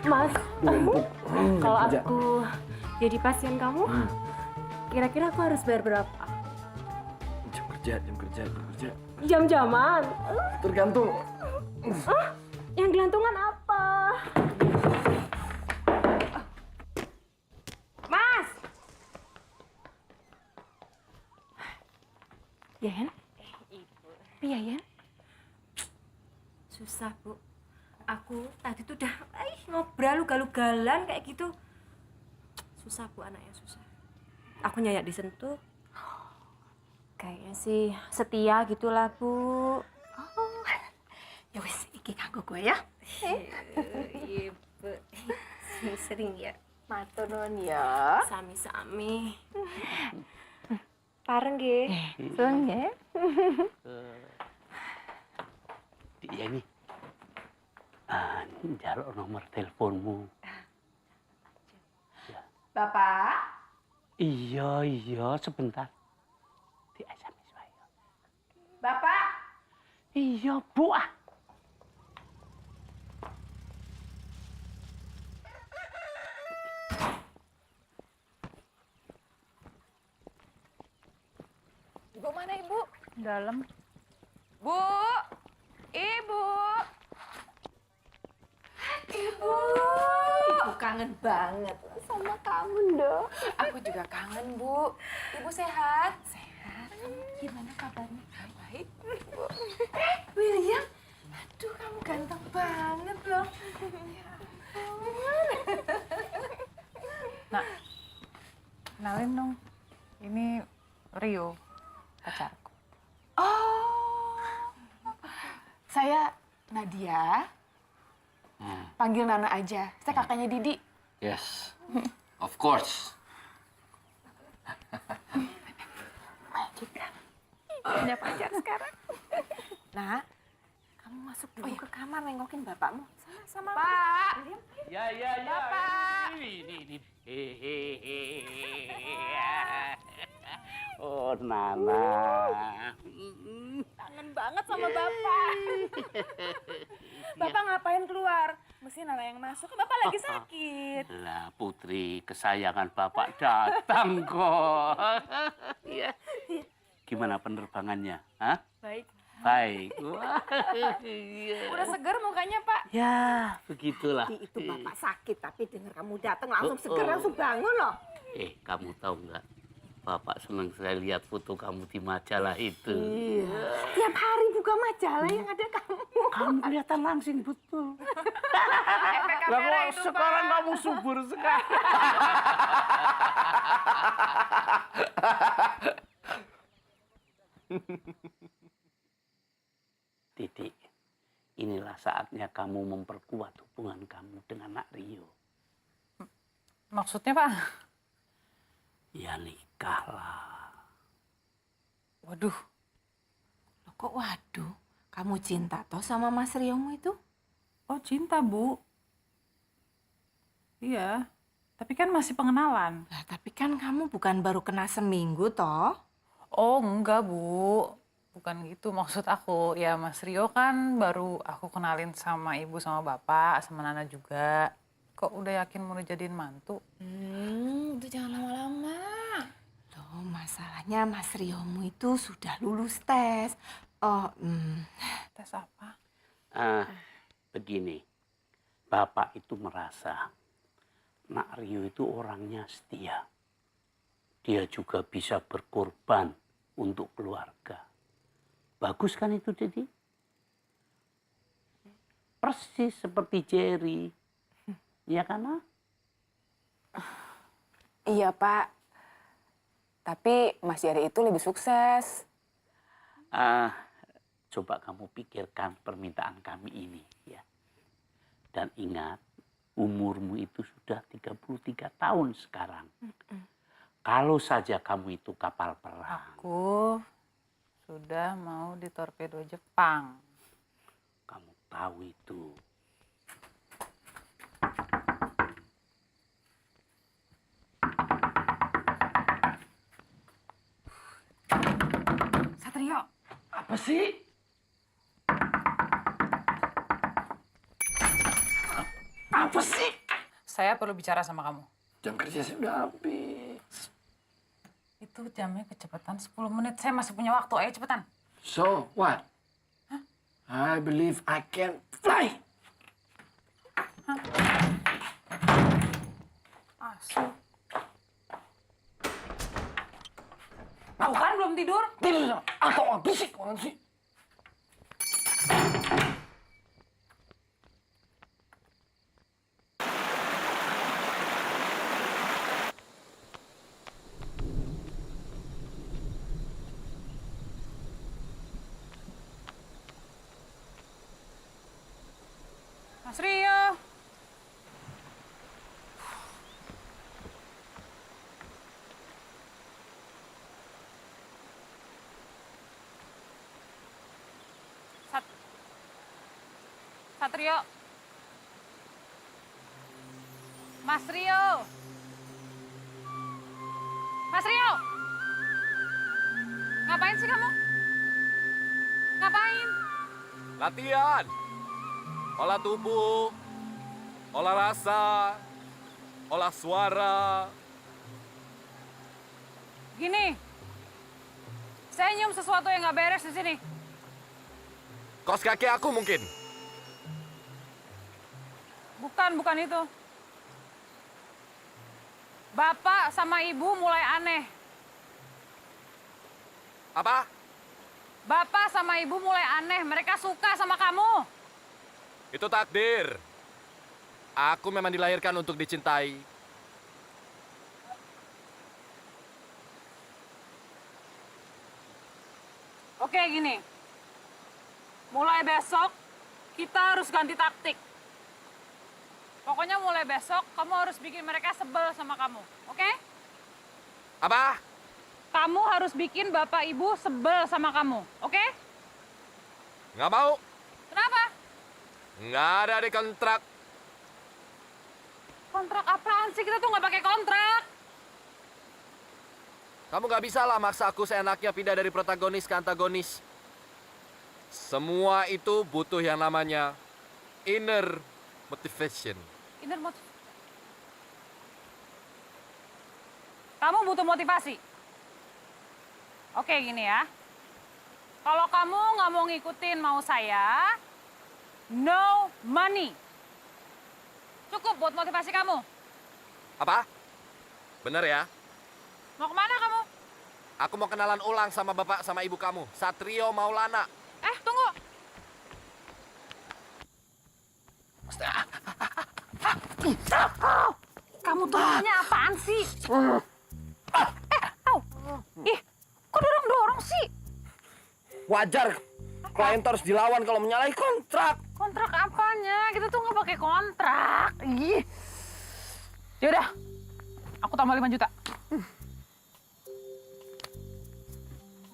Mas, kalau aku jadi pasien kamu, kira-kira aku harus bayar berapa? kerja. Jam-jaman. Tergantung. Yang gelantungan apa? Mas! Yen? Iya, Yen? Susah, Bu. Aku tadi tuh udah ngobrol ugal-ugalan kayak gitu. Susah, Bu, anaknya susah. Aku nyayak disentuh. Kayaknya sih setia gitulah, Bu. Oh, ya wis, iki kanggo gue ya. Iya, Bu. Sering ya. Matur nuwun ya. Sami-sami. Pareng nggih. Sun ya. Iya nih. Njaluk nomor teleponmu. Bapak? Iya, sebentar. Di SMS wae. Bapak? Iya, Bu. Ibu mana, Ibu? Dalam. Bu! Ibu! Ibu! Ibu kangen banget sama kamu, dong. Aku juga kangen, Bu. Ibu sehat? Sehat. Gimana kabarnya? Baik. William, aduh kamu ganteng banget loh. Ya ampun. Nak, kenalin dong. Ini Rio, pacarku. Oh, saya Nadia. Panggil Nana aja. Saya kakaknya Didi. Yes, of course. Juga. Punya pacar sekarang. Nah, kamu masuk dulu ke kamar nengokin bapakmu. Sama Pak. Ya. Bapak. Ini. Oh, Nana. Kangen banget sama Bapak. Bapak ngapain keluar? Mesti Nana yang masuk. Bapak lagi sakit. Lah, putri kesayangan Bapak datang kok. Iya. Gimana penerbangannya? Hah? Baik. Baik. Wah, iya. Udah seger mukanya, Pak. Ya, begitulah. Itu Bapak sakit, tapi dengar kamu datang langsung seger, Oh. langsung bangun loh. Kamu tahu nggak? Bapak senang saya lihat foto kamu di majalah itu. Iya. Tiap hari buka majalah yang ada kamu. Kamu kelihatan langsing betul. Efek kamera itu, sekarang Pak. kamu subur sekali. Titik, inilah saatnya kamu memperkuat hubungan kamu dengan Nak Rio. Maksudnya, Pak? Ya nikahlah. Waduh. Loh, kok waduh? Kamu cinta toh sama Mas Riomu itu? Oh, cinta, Bu. Iya. Tapi kan masih pengenalan. Lah, tapi kan kamu bukan baru kenal seminggu toh? Oh, enggak, Bu. Bukan gitu maksud aku. Ya, Mas Rio kan baru aku kenalin sama ibu sama bapak, sama Nana juga. Kok udah yakin mau dijadiin mantu? Itu jangan lama-lama. Loh, masalahnya Mas Riomu itu sudah lulus tes. Tes apa? Begini, Bapak itu merasa Nak Rio itu orangnya setia. Dia juga bisa berkorban untuk keluarga. Bagus kan itu, Dedi? Persis seperti Jerry. Iya kan, Ma? Iya, Pak. Tapi Mas Jerry itu lebih sukses. Coba kamu pikirkan permintaan kami ini, ya. Dan ingat, umurmu itu sudah 33 tahun sekarang. Kalau saja kamu itu kapal perang. Aku sudah mau di torpedo Jepang. Kamu tahu itu. Satrio, Apa sih? Apa sih? saya perlu bicara sama kamu. Jam kerja saya udah habis. Itu Itu jamnya kecepatan 10 menit. Saya masih punya waktu. Ayo cepetan. So, what? I believe I can fly. Asu. Tuh kan belum tidur? Tidur, atau bisik banget sih. Mas Rio. Satrio. Mas Rio. Mas Rio. Ngapain sih kamu? Ngapain? Latihan. Olah tubuh, olah rasa, olah suara. Gini, saya nyium sesuatu yang nggak beres di sini. Kos kaki aku mungkin. Bukan itu. Bapak sama ibu mulai aneh. Apa? Bapak sama ibu mulai aneh. Mereka suka sama kamu. Itu takdir. Aku memang dilahirkan untuk dicintai. Oke, gini. Mulai besok, kita harus ganti taktik. Pokoknya mulai besok, kamu harus bikin mereka sebel sama kamu. Oke? Apa? Kamu harus bikin bapak ibu sebel sama kamu. Oke? Nggak mau. Kenapa? Nggak ada di kontrak. Kontrak apaan sih? Kita tuh nggak pakai kontrak. Kamu nggak bisa lah maksa aku seenaknya pindah dari protagonis ke antagonis. Semua itu butuh yang namanya inner motivation. Inner motivasi. Kamu butuh motivasi. Oke, gini ya. Kalau kamu nggak mau ngikutin mau saya, no money. Cukup buat motivasi kamu. Apa? Bener ya? Mau kemana kamu? Aku mau kenalan ulang sama bapak sama ibu kamu, Satrio Maulana. Tunggu. Kamu tuh maunya apaan sih? Ih, kok dorong-dorong sih? Wajar. Klien tuh harus dilawan kalau menyalahi kontrak. Kontrak apanya? Kita tuh nggak pakai kontrak. Ih. Yaudah, aku tambah 5 juta.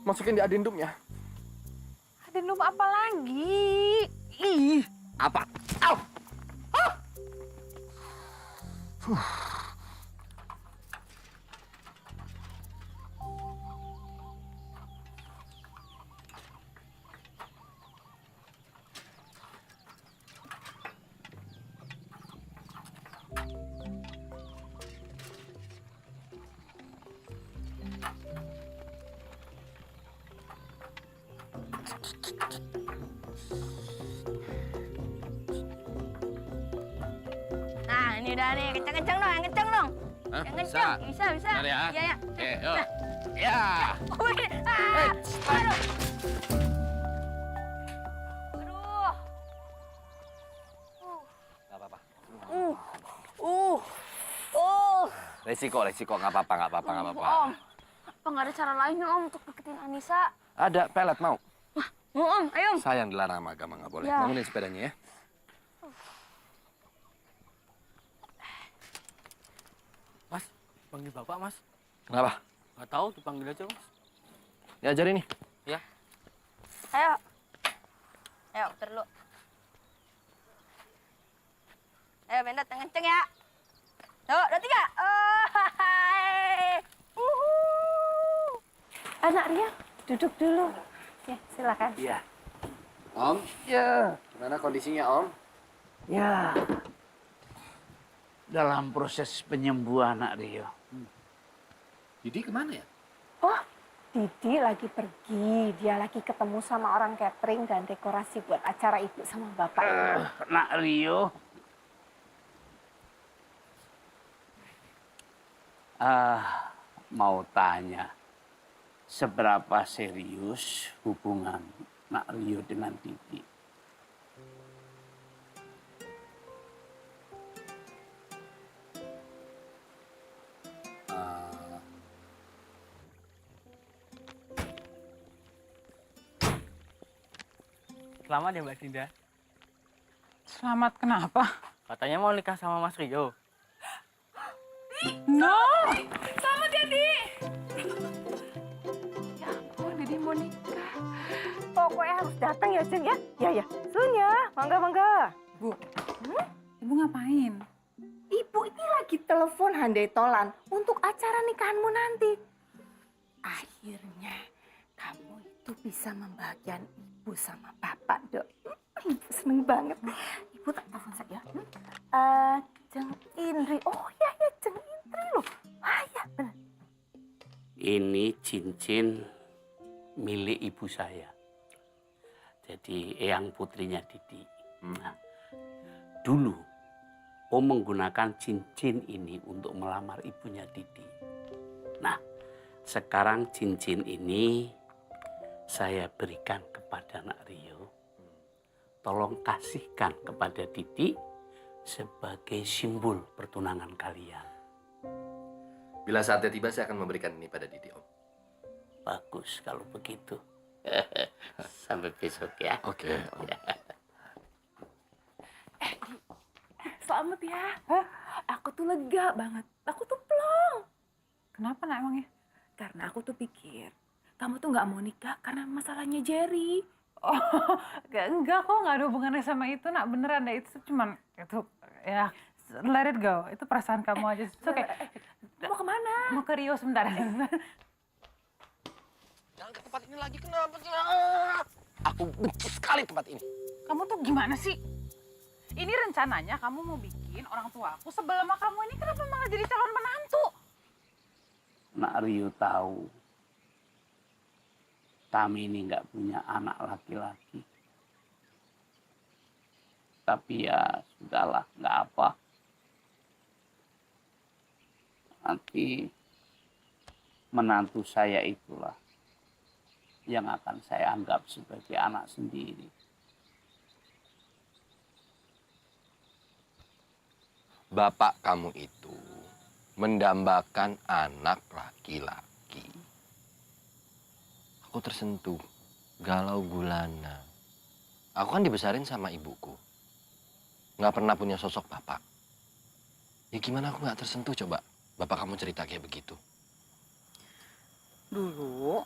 Masukin di adendumnya. Adendum apa lagi? Ih. Apa? Au! Ah! Nah, ini udah nih, kenceng-kenceng dong, yang kenceng dong. Hah? Yang kenceng, bisa. Benar ya? Iya, ya. Oke, yuk. Ya. Wih, aduh. Aduh. Gak apa-apa. Resiko, nggak apa-apa. Om, apa nggak ada cara lain Om untuk deketin Anissa? Ada pelet mau? Mau Om, ayo Om. Sayang dilarang sama agama, nggak boleh. Ya. Bangunin sepedanya ya. Mas, panggil bapak mas. Kenapa? Nggak tahu, dipanggil aja mas. Diajarin nih. Ya. Ayo. Ayo, terlalu. Ayo, Bendat, yang kenceng ya. Tuh, udah 3. Oh, hai. Anak Ria, duduk dulu. Ya, silakan. Iya. Om? Ya. Gimana kondisinya Om? Ya, dalam proses penyembuhan Nak Rio. Didi kemana ya? Didi lagi pergi, dia lagi ketemu sama orang catering dan dekorasi buat acara ibu sama bapak. Nak Rio. Mau tanya, seberapa serius hubungan Nak Rio dengan Didi? Selamat ya Mbak Dinda. Selamat kenapa? Katanya mau nikah sama Mas Rio. No! Selamat ya, Di. Ya ampun, Didi mau nikah. Pokoknya harus datang ya, Jeng ya. Ya. Sun ya, mangga. Bu, Ibu ngapain? Ibu ini lagi telepon handai tolan untuk acara nikahanmu nanti. Akhirnya kamu itu bisa membahagiakan ibu sama bapak, Dok. Ibu seneng banget. Ibu tak telepon saja. Jeng Indri. Oh ya, Jeng Indri loh. Ya benar. Ini cincin milik ibu saya. Jadi eyang putrinya Didi. Nah, dulu Om menggunakan cincin ini untuk melamar ibunya Didi. Nah, sekarang cincin ini saya berikan kepada Nak Rio. Tolong kasihkan kepada Didi sebagai simbol pertunangan kalian. Bila saatnya tiba, saya akan memberikan ini pada Didi, Om. Bagus kalau begitu. Sampai besok ya. Oke, Om. Selamat ya. Aku tuh lega banget. Aku tuh plong. Kenapa nak emangnya? Karena aku tuh pikir kamu tuh nggak mau nikah karena masalahnya Jerry. Oh, enggak kok, nggak ada hubungannya sama itu, nak. Beneran deh, itu cuman, itu, ya, let it go. Itu perasaan kamu aja. Oke. Mau kemana? Mau ke Rio sebentar. Jangan ke tempat ini lagi, kenapa sih? Aku benci sekali tempat ini. Kamu tuh gimana sih? Ini rencananya kamu mau bikin orang tua aku sebel sama kamu, ini kenapa malah jadi calon menantu? Nak Rio tahu kami ini nggak punya anak laki-laki. Tapi ya sudahlah, nggak apa. Nanti menantu saya itulah yang akan saya anggap sebagai anak sendiri. Bapak kamu itu mendambakan anak laki-laki. Aku tersentuh, galau gulana. Aku kan dibesarin sama ibuku. Nggak pernah punya sosok bapak. Ya gimana aku nggak tersentuh coba? Bapak kamu cerita kayak begitu. Dulu,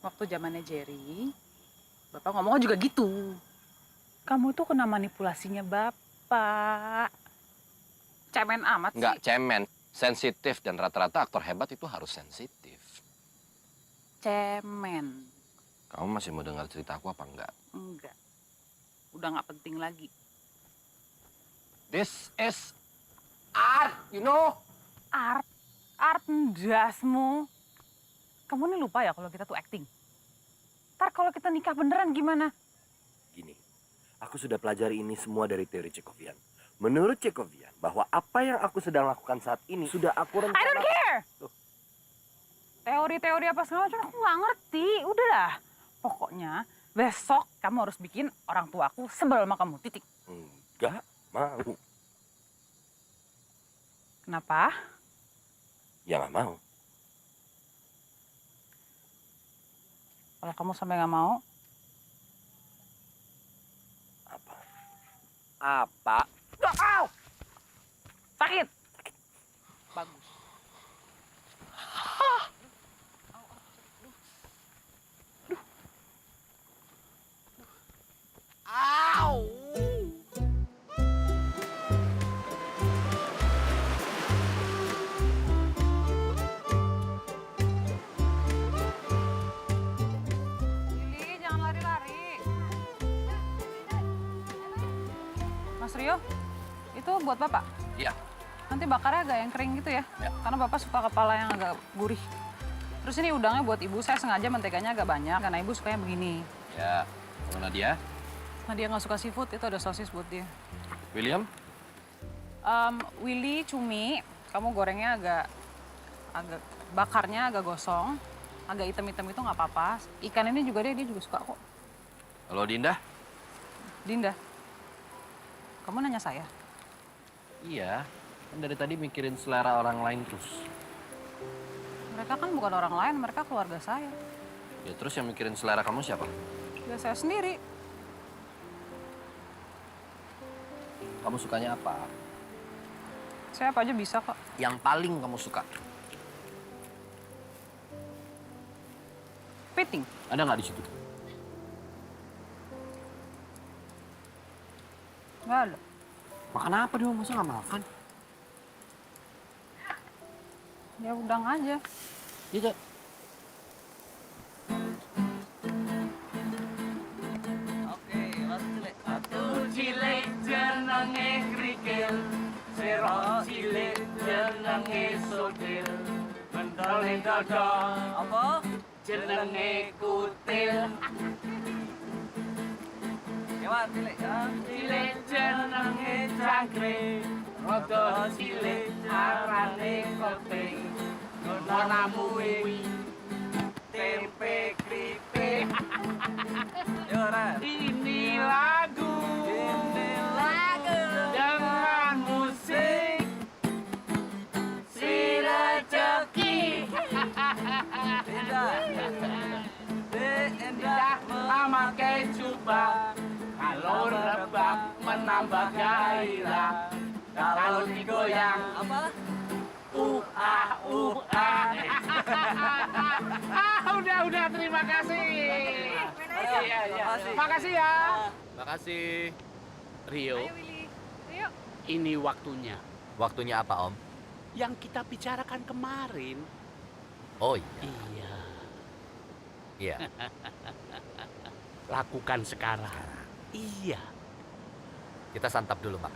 waktu zamannya Jerry, Bapak ngomong juga gitu. Kamu tuh kena manipulasinya Bapak. Cemen amat sih. Nggak cemen, sensitif, dan rata-rata aktor hebat itu harus sensitif. Cemen. Kamu masih mau dengar cerita aku apa enggak? Enggak. Udah nggak penting lagi. This is art, you know? Art? Art ndasmu. Kamu nih lupa ya kalau kita tuh acting. Ntar kalau kita nikah beneran gimana? Gini, aku sudah pelajari ini semua dari teori Chekhovian. Menurut Chekhovian, bahwa apa yang aku sedang lakukan saat ini sudah aku rencanakan. I don't care! Tuh. Teori-teori apa segala macam aku nggak ngerti. Udahlah. Pokoknya besok kamu harus bikin orang tuaku sebel sama kamu. Titik. Enggak mau. Kenapa? Ya nggak mau. Kalau kamu sampai nggak mau, Apa? Au! Sakit. Bagus. Au! Lili, jangan lari-lari. Mas Rio, itu buat Bapak? Iya. Nanti bakarnya agak yang kering gitu ya? Ya. Karena Bapak suka kepala yang agak gurih. Terus ini udangnya buat ibu, saya sengaja menteganya agak banyak karena ibu sukanya begini. Ya, kalau Nadia? Nadia nggak suka seafood, itu ada sosis buat dia. William? Willy cumi, kamu gorengnya agak bakarnya agak gosong, agak hitam-hitam itu nggak apa-apa. Ikan ini juga dia juga suka kok. Kalau Dinda? Dinda, kamu nanya saya? Iya, kan dari tadi mikirin selera orang lain terus. Mereka kan bukan orang lain, mereka keluarga saya. Ya terus yang mikirin selera kamu siapa? Ya saya sendiri. Kamu sukanya apa? Saya apa aja bisa kok. Yang paling kamu suka? Kepiting. Ada nggak di situ? Nggak ada. Makan apa dong? Masa nggak makan? Ya udang aja. Iya, cilik jenenge krikil, sira cilik jenenge sodil, mentole dada apa jenenge kutil. Ya cilik ya. Cilik jenenge cangkring, rada cilik arane keping, namamu tempe kripik. Ini lagu dengan musik si rezeki. Indah memakai jubah, kalau rebah menambah gairah, kalau digoyang apa? Udah, terima kasih. Makasih ya. Makasih. Rio. Ini waktunya. Waktunya apa, Om? Yang kita bicarakan kemarin. Oh iya. Iya. Iya. Lakukan sekarang. Iya. Kita santap dulu, Pak.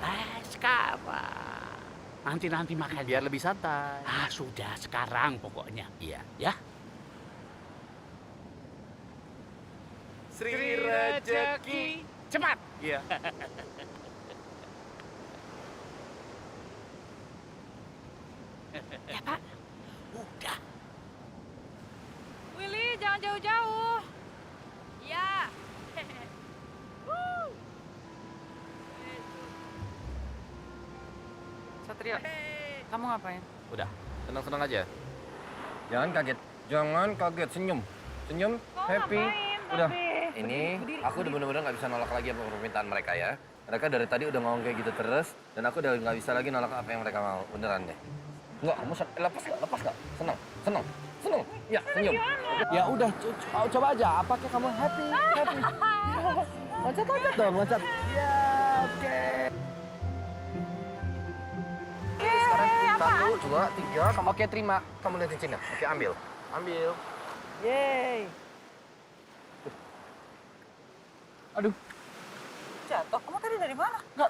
Sekarang. Nanti makan. Biar lebih santai. Sudah sekarang pokoknya. Iya. Ya. Sri Rezeki. Cepat. Iya. Ya, Pak. Udah. Willy, jangan jauh-jauh. Ya. Satrio, kamu ngapain? Udah, senang-senang aja. Jangan kaget. Jangan kaget, senyum. Senyum, happy. Udah. Ini aku udah bener-bener nggak bisa nolak lagi apa permintaan mereka ya. Mereka dari tadi udah ngomong kayak gitu terus, dan aku udah nggak bisa lagi nolak apa yang mereka mau. Beneran deh. Enggak, kamu lepas nggak? Senang. Ya, senyum. Ya udah, coba aja. Apakah kamu happy? Loncat dong, loncat. Ya, oke. Sekarang 1, 2, 3. Oke, terima. Kamu lihat cincinnya. Oke, ambil. Yeay. Aduh. Jatuh. Kamu tadi dari mana? Enggak.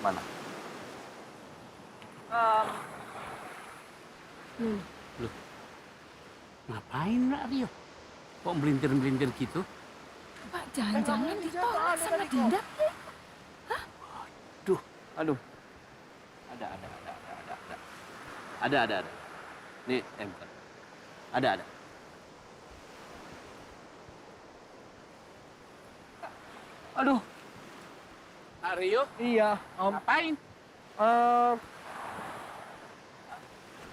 Mana? Loh. Ngapain Nak Rio? Kok melintir-melintir gitu? Pak, jangan-jangan ditolak sama Dinda. Aduh. Ada. Nih, bukan. Ada. Aduh. Rio? Iya, Om. Ngapain?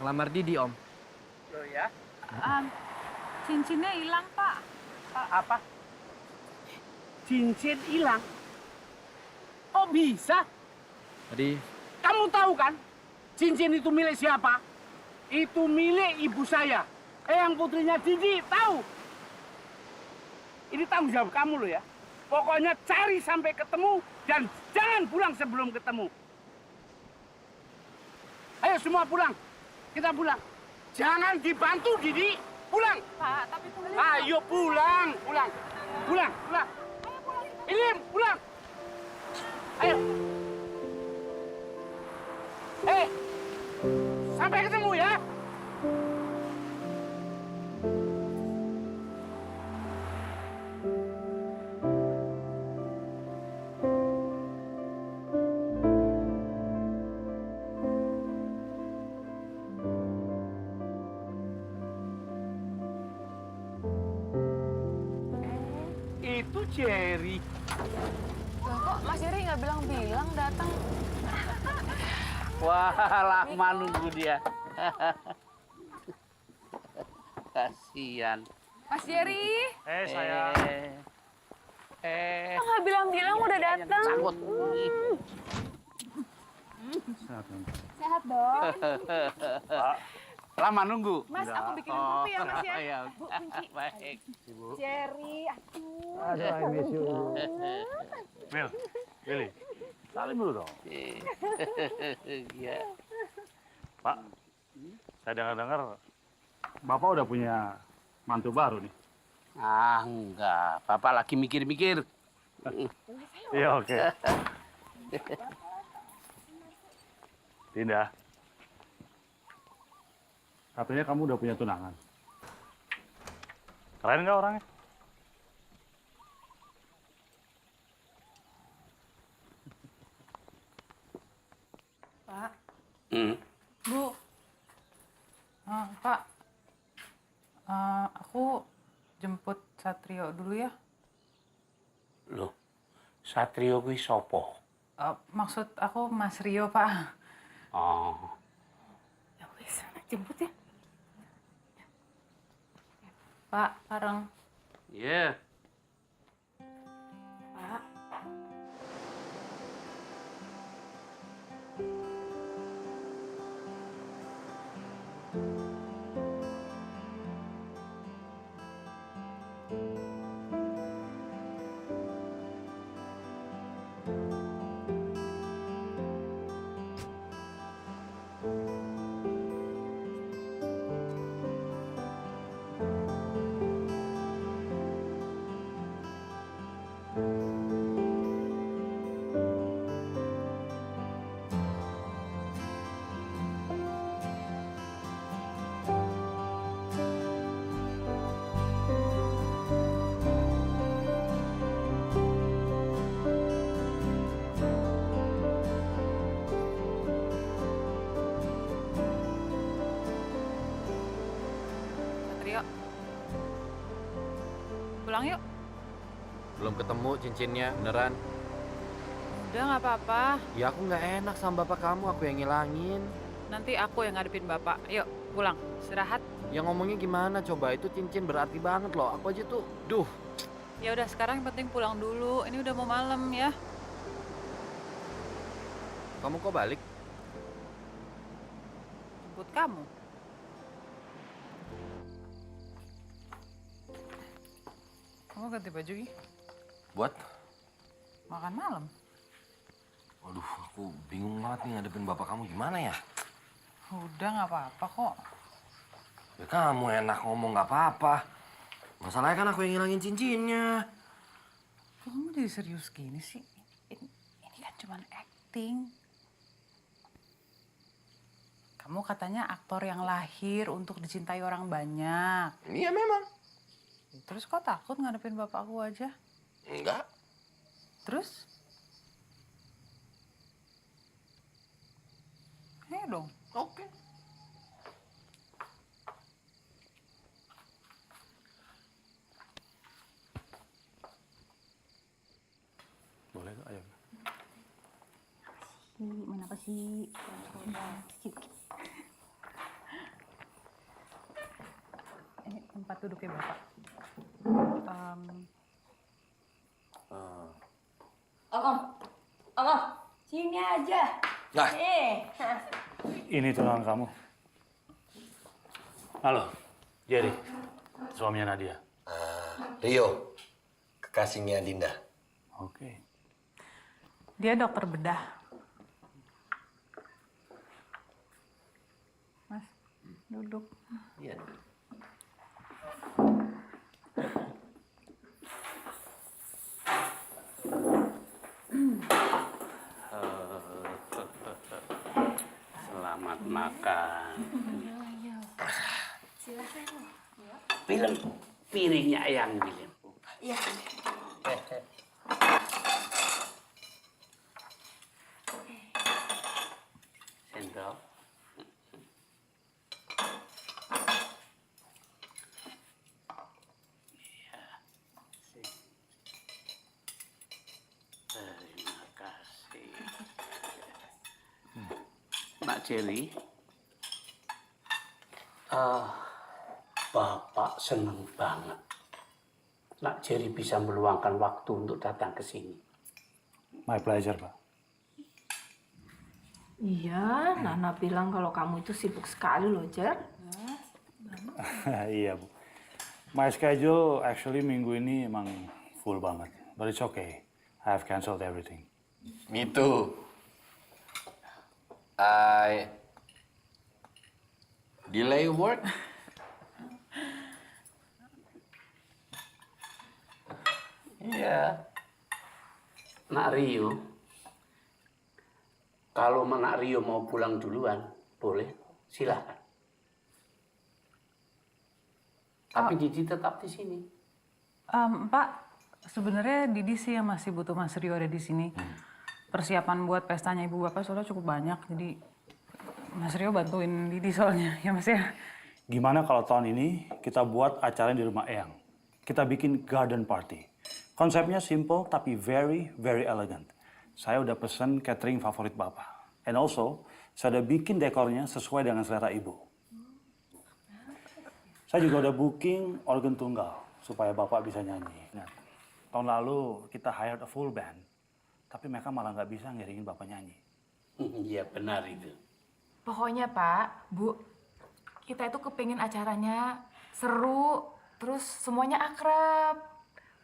Ngelamar Didi, Om. Loh ya? Cincinnya hilang, Pak. Apa? Cincin hilang? Oh bisa? Tadi Kamu tahu kan? Cincin itu milik siapa? Itu milik ibu saya. Yang putrinya Didi, tahu? Ini tanggung jawab kamu loh ya. Pokoknya cari sampai ketemu dan jangan pulang sebelum ketemu. Ayo semua pulang. Kita pulang. Jangan dibantu, Didi. Pulang. Pak, tapi Ayo pulang. Ini pulang. Ayo. Sampai ketemu ya. itu Cherry. Lah kok Mas Jerry nggak bilang-bilang datang? Wah, lama nunggu dia. Kasihan. Mas Jerry. Sayang. Kok nggak bilang-bilang udah datang? Sangkut. Sehat dong. Pak, lama nunggu. Mas, aku bikinin kopi ya Mas ya. Iya. Bu, kunci. Baik. Ibu. Jerry, aduh. Aduh, I miss you. Mil, Billy, salim dulu dong. Iya. Pak, saya dengar-dengar Bapak udah punya mantu baru nih. Ah, enggak. Bapak lagi mikir-mikir. Iya, oke. Dinda, katanya kamu udah punya tunangan. Keren nggak orangnya? Pak. Hmm. Bu. Pak. Aku jemput Satrio dulu ya. Loh, Satrio kuwi sopo? Maksud aku Mas Rio, Pak. Oh. Ya wis, jemput ya. Pak, bareng. Iya. Pak. Satrio. Pulang yuk. Belum ketemu cincinnya, beneran. Udah nggak apa-apa. Ya aku nggak enak sama bapak kamu, aku yang ngilangin. Nanti aku yang ngadepin Bapak. Yuk, pulang. Istirahat. Ya ngomongnya gimana coba, itu cincin berarti banget loh. Aku aja tuh, duh. Ya udah, sekarang yang penting pulang dulu. Ini udah mau malam ya. Kamu kok balik? Jemput kamu. Kamu ganti baju Gi. Buat? Makan malam. Waduh, aku bingung banget nih ngadepin bapak kamu gimana ya? Udah nggak apa-apa kok. Ya kamu enak ngomong nggak apa-apa. Masalahnya kan aku yang ngilangin cincinnya. Kok kamu jadi serius gini sih? Ini kan cuma acting. Kamu katanya aktor yang lahir untuk dicintai orang banyak. Iya memang. Terus kok takut ngadepin bapakku aja? Enggak. Terus? Ayo dong. Oke. Boleh nggak, ayo. Mana apa sih? Ini tempat duduknya Bapak. Om, sini aja. Nah. Ini tunangan kamu. Halo, Jerry, suaminya Nadia. Rio, kekasihnya Dinda. Oke. Dia dokter bedah. Mas, duduk. Iya. Selamat makan. Silakan. Film piringnya yang bilang. Iya. Sendok. Iya. Nak Jerry, Bapak senang banget Nak Jerry bisa meluangkan waktu untuk datang ke sini. My pleasure, Pak. Iya, Nana bilang kalau kamu itu sibuk sekali loh, Jer. Iya, Bu. My schedule actually minggu ini emang full banget. But it's okay. I have canceled everything. Me too. I delay work. Iya. Nak Rio, kalau Nak Rio mau pulang duluan, boleh, silahkan. Tapi Didi tetap di sini. Pak, sebenarnya Didi sih yang masih butuh Mas Rio ada di sini. Persiapan buat pestanya ibu bapak soalnya cukup banyak, jadi Mas Rio bantuin Didi soalnya, ya Mas ya. Gimana kalau tahun ini kita buat acara di rumah Eyang? Kita bikin garden party. Konsepnya simple tapi very, very elegant. Saya udah pesen catering favorit Bapak. And also, saya udah bikin dekornya sesuai dengan selera Ibu. Saya juga udah booking organ tunggal supaya Bapak bisa nyanyi. Nah, tahun lalu kita hired a full band, tapi mereka malah nggak bisa ngiringin Bapak nyanyi. Iya benar itu. Pokoknya Pak, Bu, kita itu kepingin acaranya seru, terus semuanya akrab,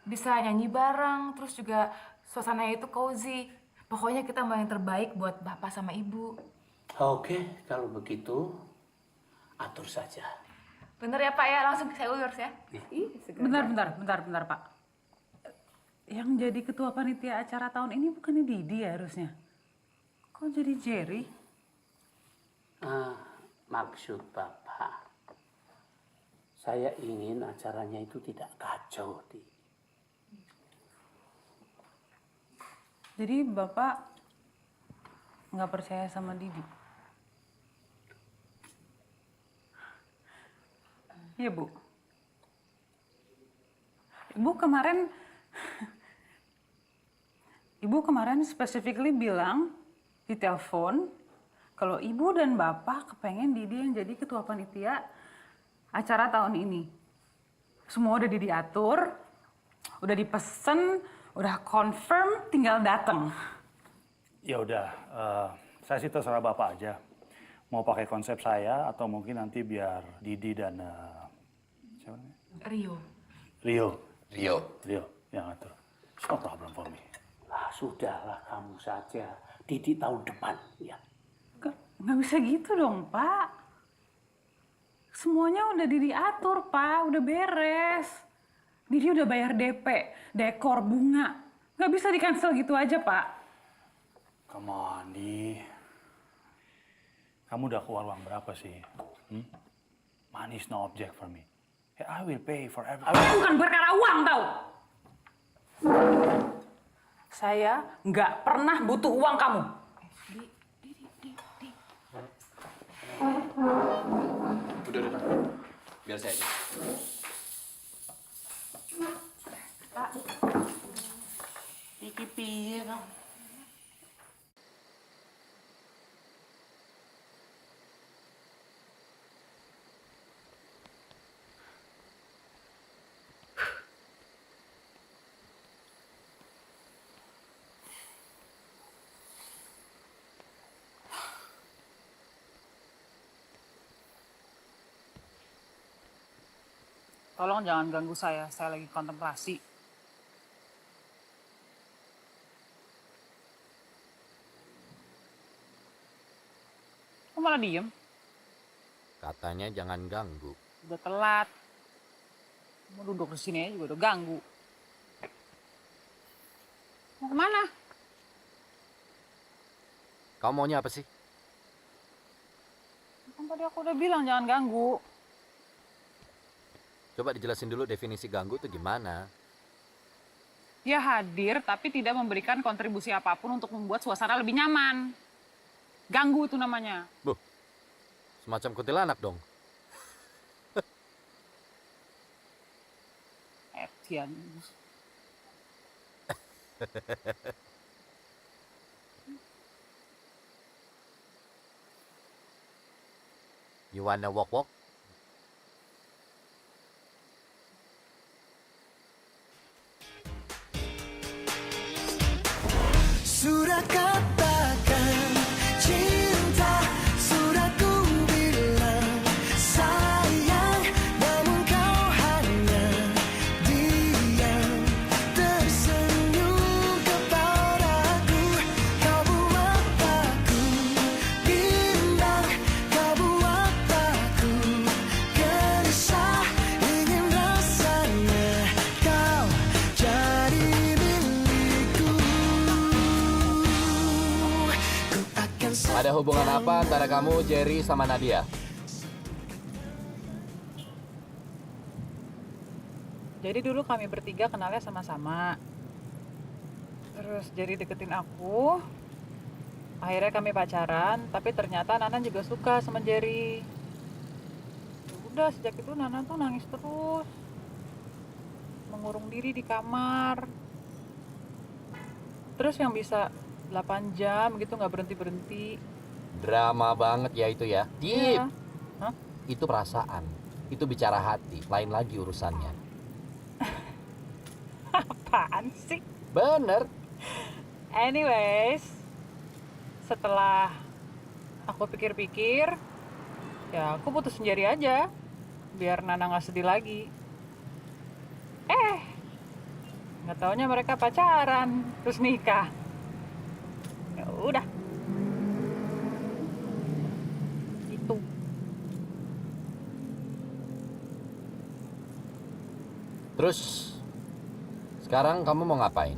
bisa nyanyi bareng, terus juga suasananya itu cozy. Pokoknya kita mau yang terbaik buat Bapak sama Ibu. Oke, kalau begitu atur saja. Bener ya Pak ya, langsung saya urus ya. Bentar Pak. Yang jadi ketua panitia acara tahun ini bukannya Didi ya harusnya? Kok jadi Jerry? Maksud Bapak, saya ingin acaranya itu tidak kacau, Di. Jadi Bapak nggak percaya sama Didi? Iya Bu. Ibu kemarin specifically bilang di telepon kalau Ibu dan Bapak kepengen Didi yang jadi ketua panitia acara tahun ini. Semua udah diatur, udah dipesen, udah confirm, tinggal datang. Ya udah, saya sih terserah Bapak aja. Mau pakai konsep saya atau mungkin nanti biar Didi dan siapa namanya? Rio yang ngatur. It's no problem for me. Sudahlah kamu saja. Didi tahun depan, ya. Nggak bisa gitu dong, Pak. Semuanya udah diatur, Pak. Udah beres. Didi udah bayar DP, dekor, bunga. Nggak bisa di-cancel gitu aja, Pak. Come on, Di. Kamu udah keluar uang berapa sih? Money is no object for me. Hey, I will pay for everything. Bukan perkara uang, tau. Saya nggak pernah butuh uang kamu. Udah. Biar saya aja. Pak. Iki piye dong? Tolong jangan ganggu saya lagi kontemplasi. Kok malah diem? Katanya jangan ganggu. Udah telat. Mau duduk di sini aja juga udah ganggu. Mau kemana? Kamu maunya apa sih? Kan tadi aku udah bilang jangan ganggu. Coba dijelasin dulu definisi ganggu itu gimana? Dia hadir tapi tidak memberikan kontribusi apapun untuk membuat suasana lebih nyaman. Ganggu itu namanya. Buh, semacam kuntilanak dong. Etian. You wanna walk? Sudah katakan cinta, sudah ku bilang sayang, namun kau hanya diam tersenyum kepadaku. Kau buat aku bimbang, kau buat aku gelisah, ingin rasanya kau jadi milikku. Ada hubungan apa antara kamu, Jerry, sama Nadia? Jadi dulu kami bertiga kenalnya sama-sama. Terus Jerry deketin aku. Akhirnya kami pacaran, tapi ternyata Nana juga suka sama Jerry. Ya udah, sejak itu Nana tuh nangis terus. Mengurung diri di kamar. Terus yang bisa 8 jam gitu nggak berhenti-berhenti. Drama banget ya itu ya. Deep. Iya. Hah? Itu perasaan. Itu bicara hati. Lain lagi urusannya. Apaan sih? Bener. Anyways, setelah aku pikir-pikir, ya aku putusin Jerry aja. Biar Nana nggak sedih lagi. Nggak taunya mereka pacaran, terus nikah. Ya udah. Itu. Terus, sekarang kamu mau ngapain?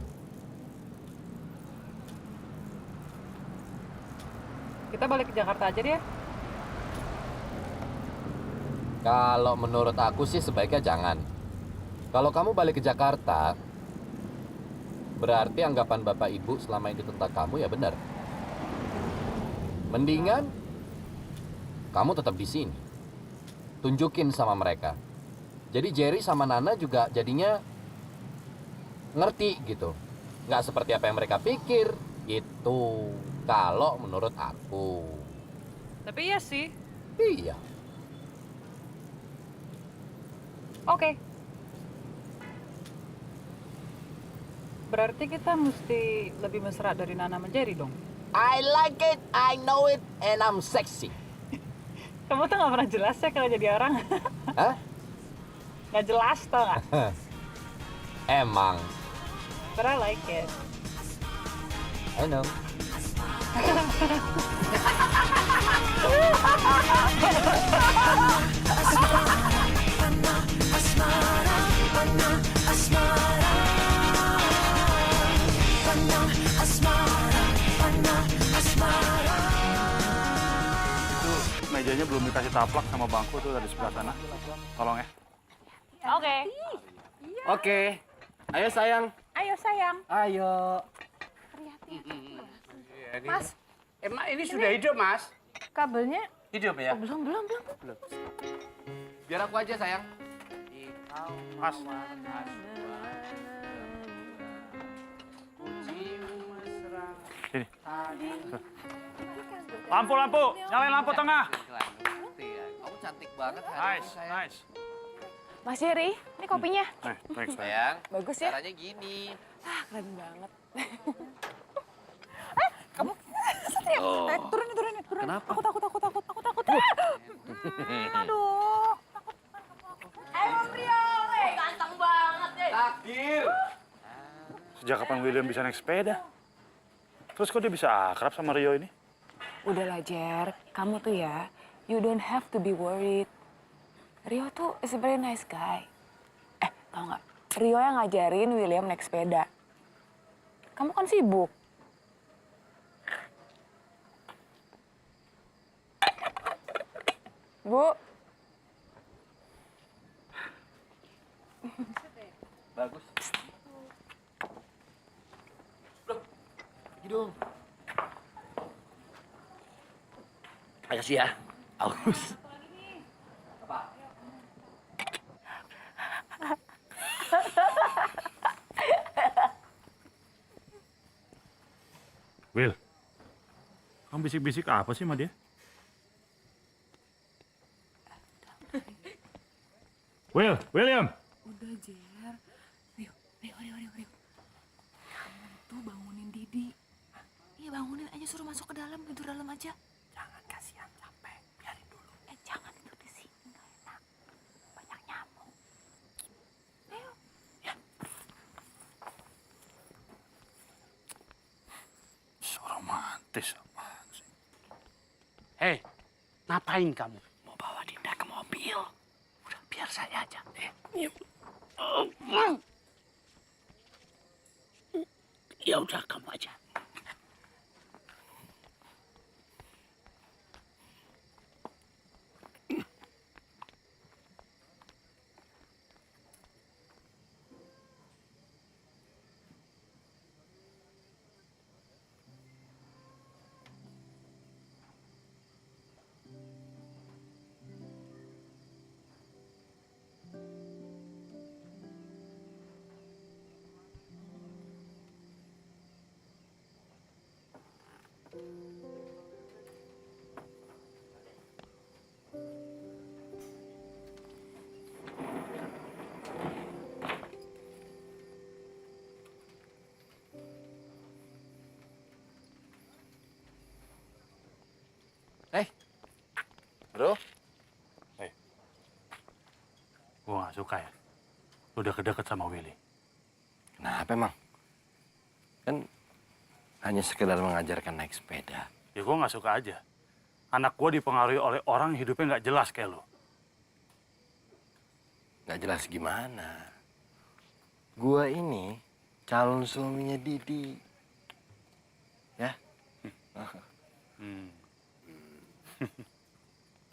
Kita balik ke Jakarta aja deh. Kalau menurut aku sih sebaiknya jangan. Kalau kamu balik ke Jakarta, berarti anggapan Bapak Ibu selama ini tentang kamu ya benar. Mendingan kamu tetap di sini. Tunjukin sama mereka. Jadi Jerry sama Nana juga jadinya ngerti gitu. Nggak seperti apa yang mereka pikir. Itu kalau menurut aku. Tapi iya sih. Iya. Oke. Berarti kita mesti lebih mesra dari Nana sama Jerry dong. I like it, I know it, and I'm sexy. Kamu tuh gak pernah jelas ya kalau jadi orang. Hah? Gak jelas tau gak? Emang. But I like it. I know. Itu mejanya belum dikasih taplak sama bangku tuh dari sebelah sana. Tolong ya. Oke. Oke. Ayo sayang. Ayo sayang. Ayo. Mas, emang ini sudah hidup, Mas? Kabelnya Hidup ya? belum. Biar aku aja sayang. Mas. Sini. Lampu, nyalain lampu tengah. Kamu cantik banget hari ini, sayang. Nice. Mas Jerry, ini kopinya. Thanks, sayang. Bagus ya? Caranya gini. Keren banget. Kamu Oh. turunin. Kenapa? Aku takut. Aduh. Ayo Rio, ganteng banget deh. Takdir. Sejak kapan William bisa naik sepeda? Terus kok dia bisa akrab sama Rio ini? Udahlah Jer, kamu tuh ya, you don't have to be worried. Rio tuh is a very nice guy. Tau nggak? Rio yang ngajarin William naik sepeda. Kamu kan sibuk. Bu. Bagus. Loh, hidung. Makasih ya. Aus. Will, kamu bisik-bisik apa sih sama dia? William. Udah, Jer. Rio. Kamu tuh bangunin Didi. Iya, bangunin aja, suruh masuk ke dalam, tidur dalam aja. Jangan, kasihan, capek. Biarin dulu. Jangan tidur di sini, nggak enak. Banyak nyamuk. Ayo. Ya. So romantis apaan sih? Hei, ngapain kamu? Mau bawa Dinda ke mobil. Udah, biar saya aja. Ya udah, kamu aja. Bro. Gue gak suka ya. Lu udah kedeket sama Willy. Kenapa emang? Kan hanya sekedar mengajarkan naik sepeda. Ya gue gak suka aja. Anak gue dipengaruhi oleh orang yang hidupnya gak jelas kayak lu. Gak jelas gimana? Gua ini calon suaminya Didi. Ya?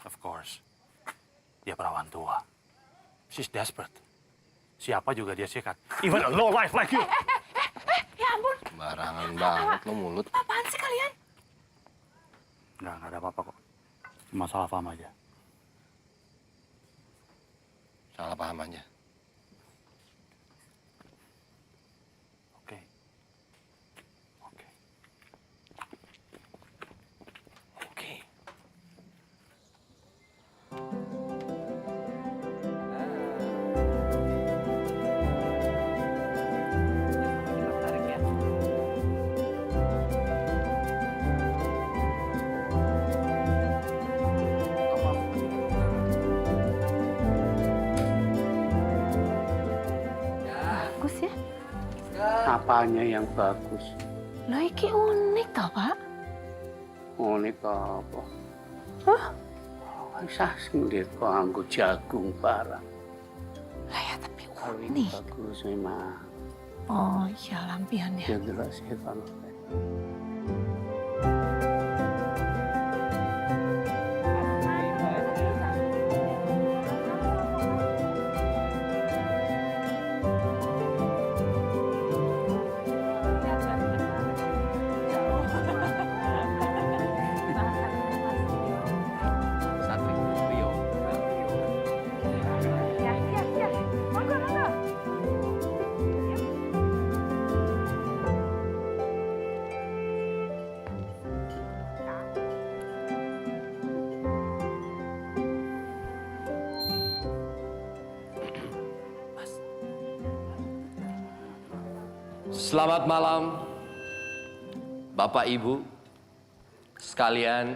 Of course. Dia perawan tua. She's desperate. Siapa juga dia sikat. Even a low life like you. Ya ampun. Barangan banget lo mulut. Apaan sih kalian? Nggak ada apa-apa kok. Cuma salah paham aja. Salah paham aja. Oke. Bagus ya. Apanya yang bagus? Lah iki unik toh, Pak? Unik apa? Hah? Masa sendiri kok anggo jagung barang. Lah ya tapi Ini bagus memang. Oh iya lampiannya. Ya jelas ya kalau Selamat malam, Bapak Ibu sekalian.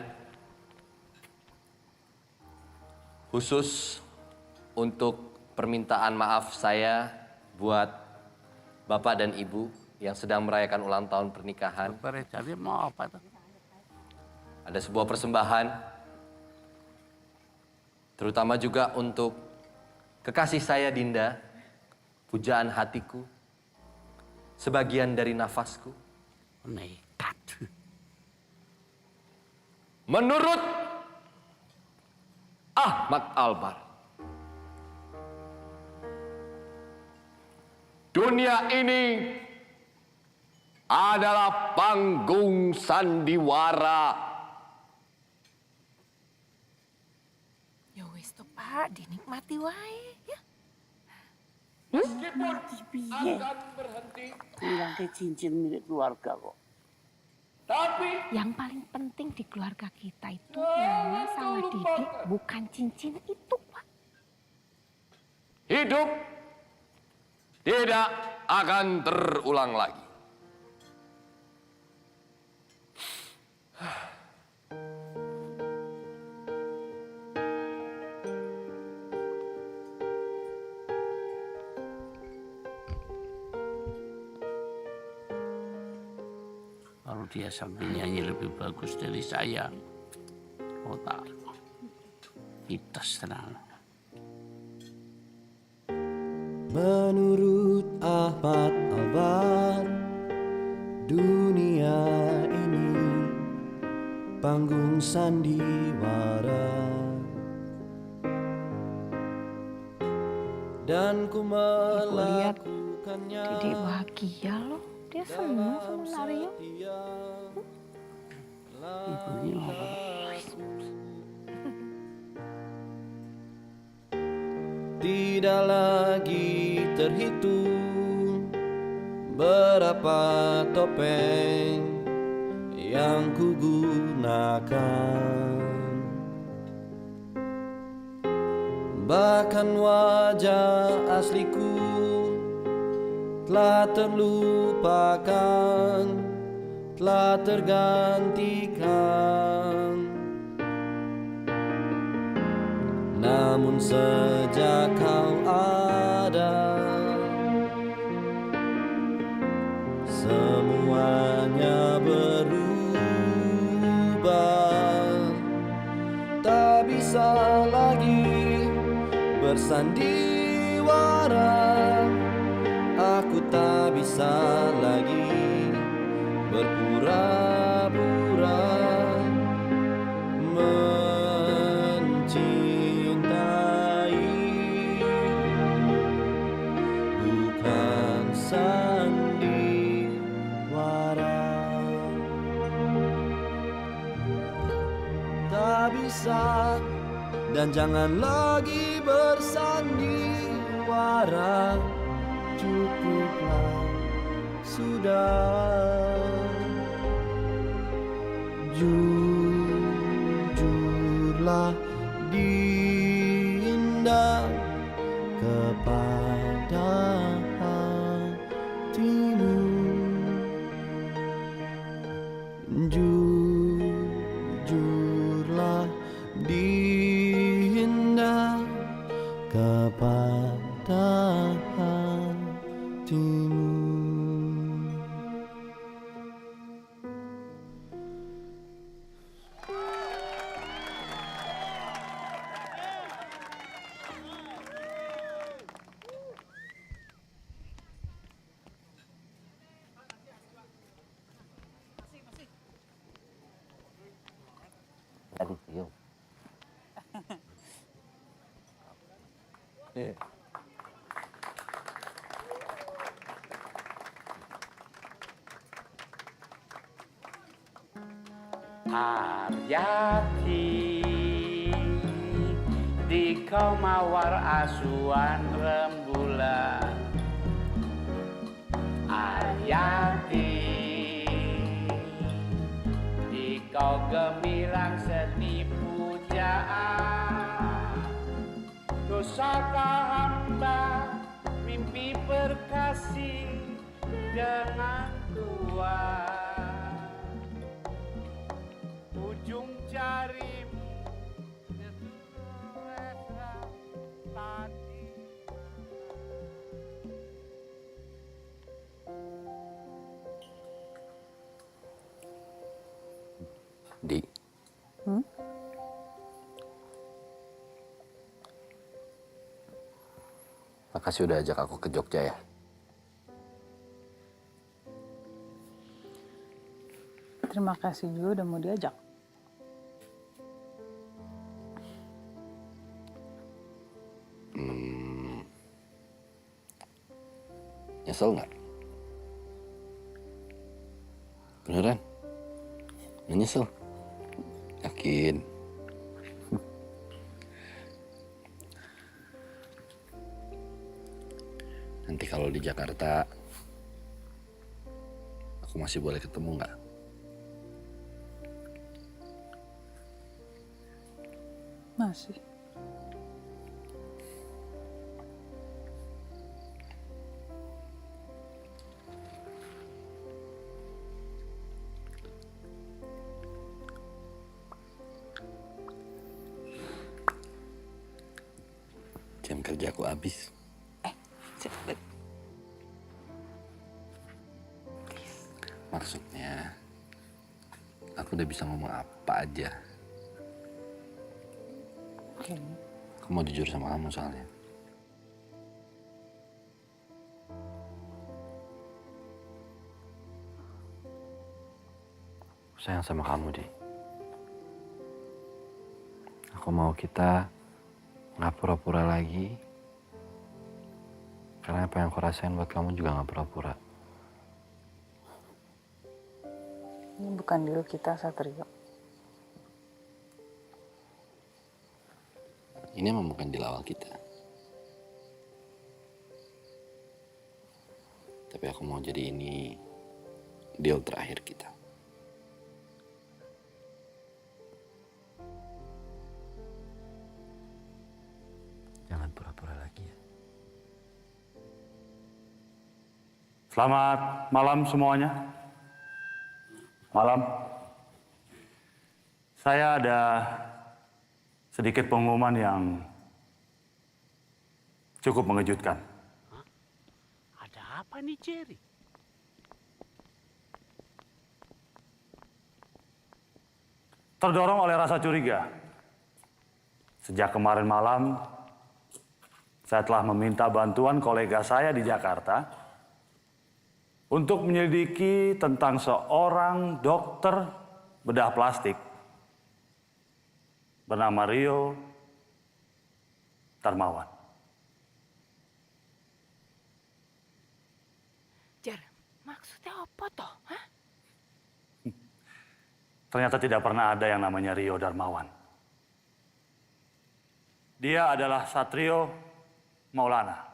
Khusus untuk permintaan maaf saya buat Bapak dan Ibu yang sedang merayakan ulang tahun pernikahan. Jadi mau apa tuh? Ada sebuah persembahan, terutama juga untuk kekasih saya Dinda, pujaan hatiku, sebagian dari nafasku. Nekat. Menurut Ahmad Albar, dunia ini adalah panggung sandiwara. Ya wis tuh Pak, dinikmati wae ya. Meskipun akan berhenti, Bilang ke cincin milik keluarga kok. tapi Yang paling penting di keluarga kita itu Nana sama Didi bukan cincin itu, Pak. hidup tidak akan terulang lagi. Kalau dia sampai nyanyi lebih bagus dari saya, oh tak, kita senang. Menurut Ahmad Albar, dunia ini panggung sandiwara, dan ku melakukannya. Jadi bahagia loh, dia senang sama Nario. Tidak lagi terhitung berapa topeng yang kugunakan, bahkan wajah asliku telah terlupakan, telah tergantikan. Namun sejak kau ada, semuanya berubah. Tak bisa lagi bersandiwara, aku tak bisa lagi berpura-pura mencintai, bukan sandiwara. Tak bisa dan jangan lagi bersandiwara, cukuplah sudah. Jujurlah Dinda kepada hatimu, jujurlah Dinda kepada hatimu. Aduh, yuk. Aryati di kau mawar asuhan rembulan. Aryati di kau gemilang seni pujaan. Dosakah hamba mimpi berkasih dengan Tuhan, ujung jarimu terasa tadi. Di. Makasih udah ajak aku ke Jogja ya. Terima kasih juga udah mau diajak. Nyesel nggak? Beneran? Nggak nyesel? Yakin? Nanti kalau di Jakarta, aku masih boleh ketemu nggak? Masih. kerjaku habis. Maksudnya, aku udah bisa ngomong apa aja. Aku mau jujur sama kamu soalnya. Aku sayang sama kamu, Di. Aku mau kita nggak pura-pura lagi. Karena apa yang aku rasain buat kamu juga nggak pura-pura. Ini bukan deal kita, Satrio. Ini emang bukan deal awal kita. Tapi aku mau jadi ini deal terakhir kita. Jangan pura-pura lagi ya. Selamat malam semuanya. Malam. Saya ada sedikit pengumuman yang cukup mengejutkan. Ada apa nih, Jerry? Terdorong oleh rasa curiga, sejak kemarin malam, saya telah meminta bantuan kolega saya di Jakarta untuk menyelidiki tentang seorang dokter bedah plastik bernama Rio Darmawan. Jar, maksudnya apa toh? Hah? Ternyata tidak pernah ada yang namanya Rio Darmawan. Dia adalah Satrio Maulana.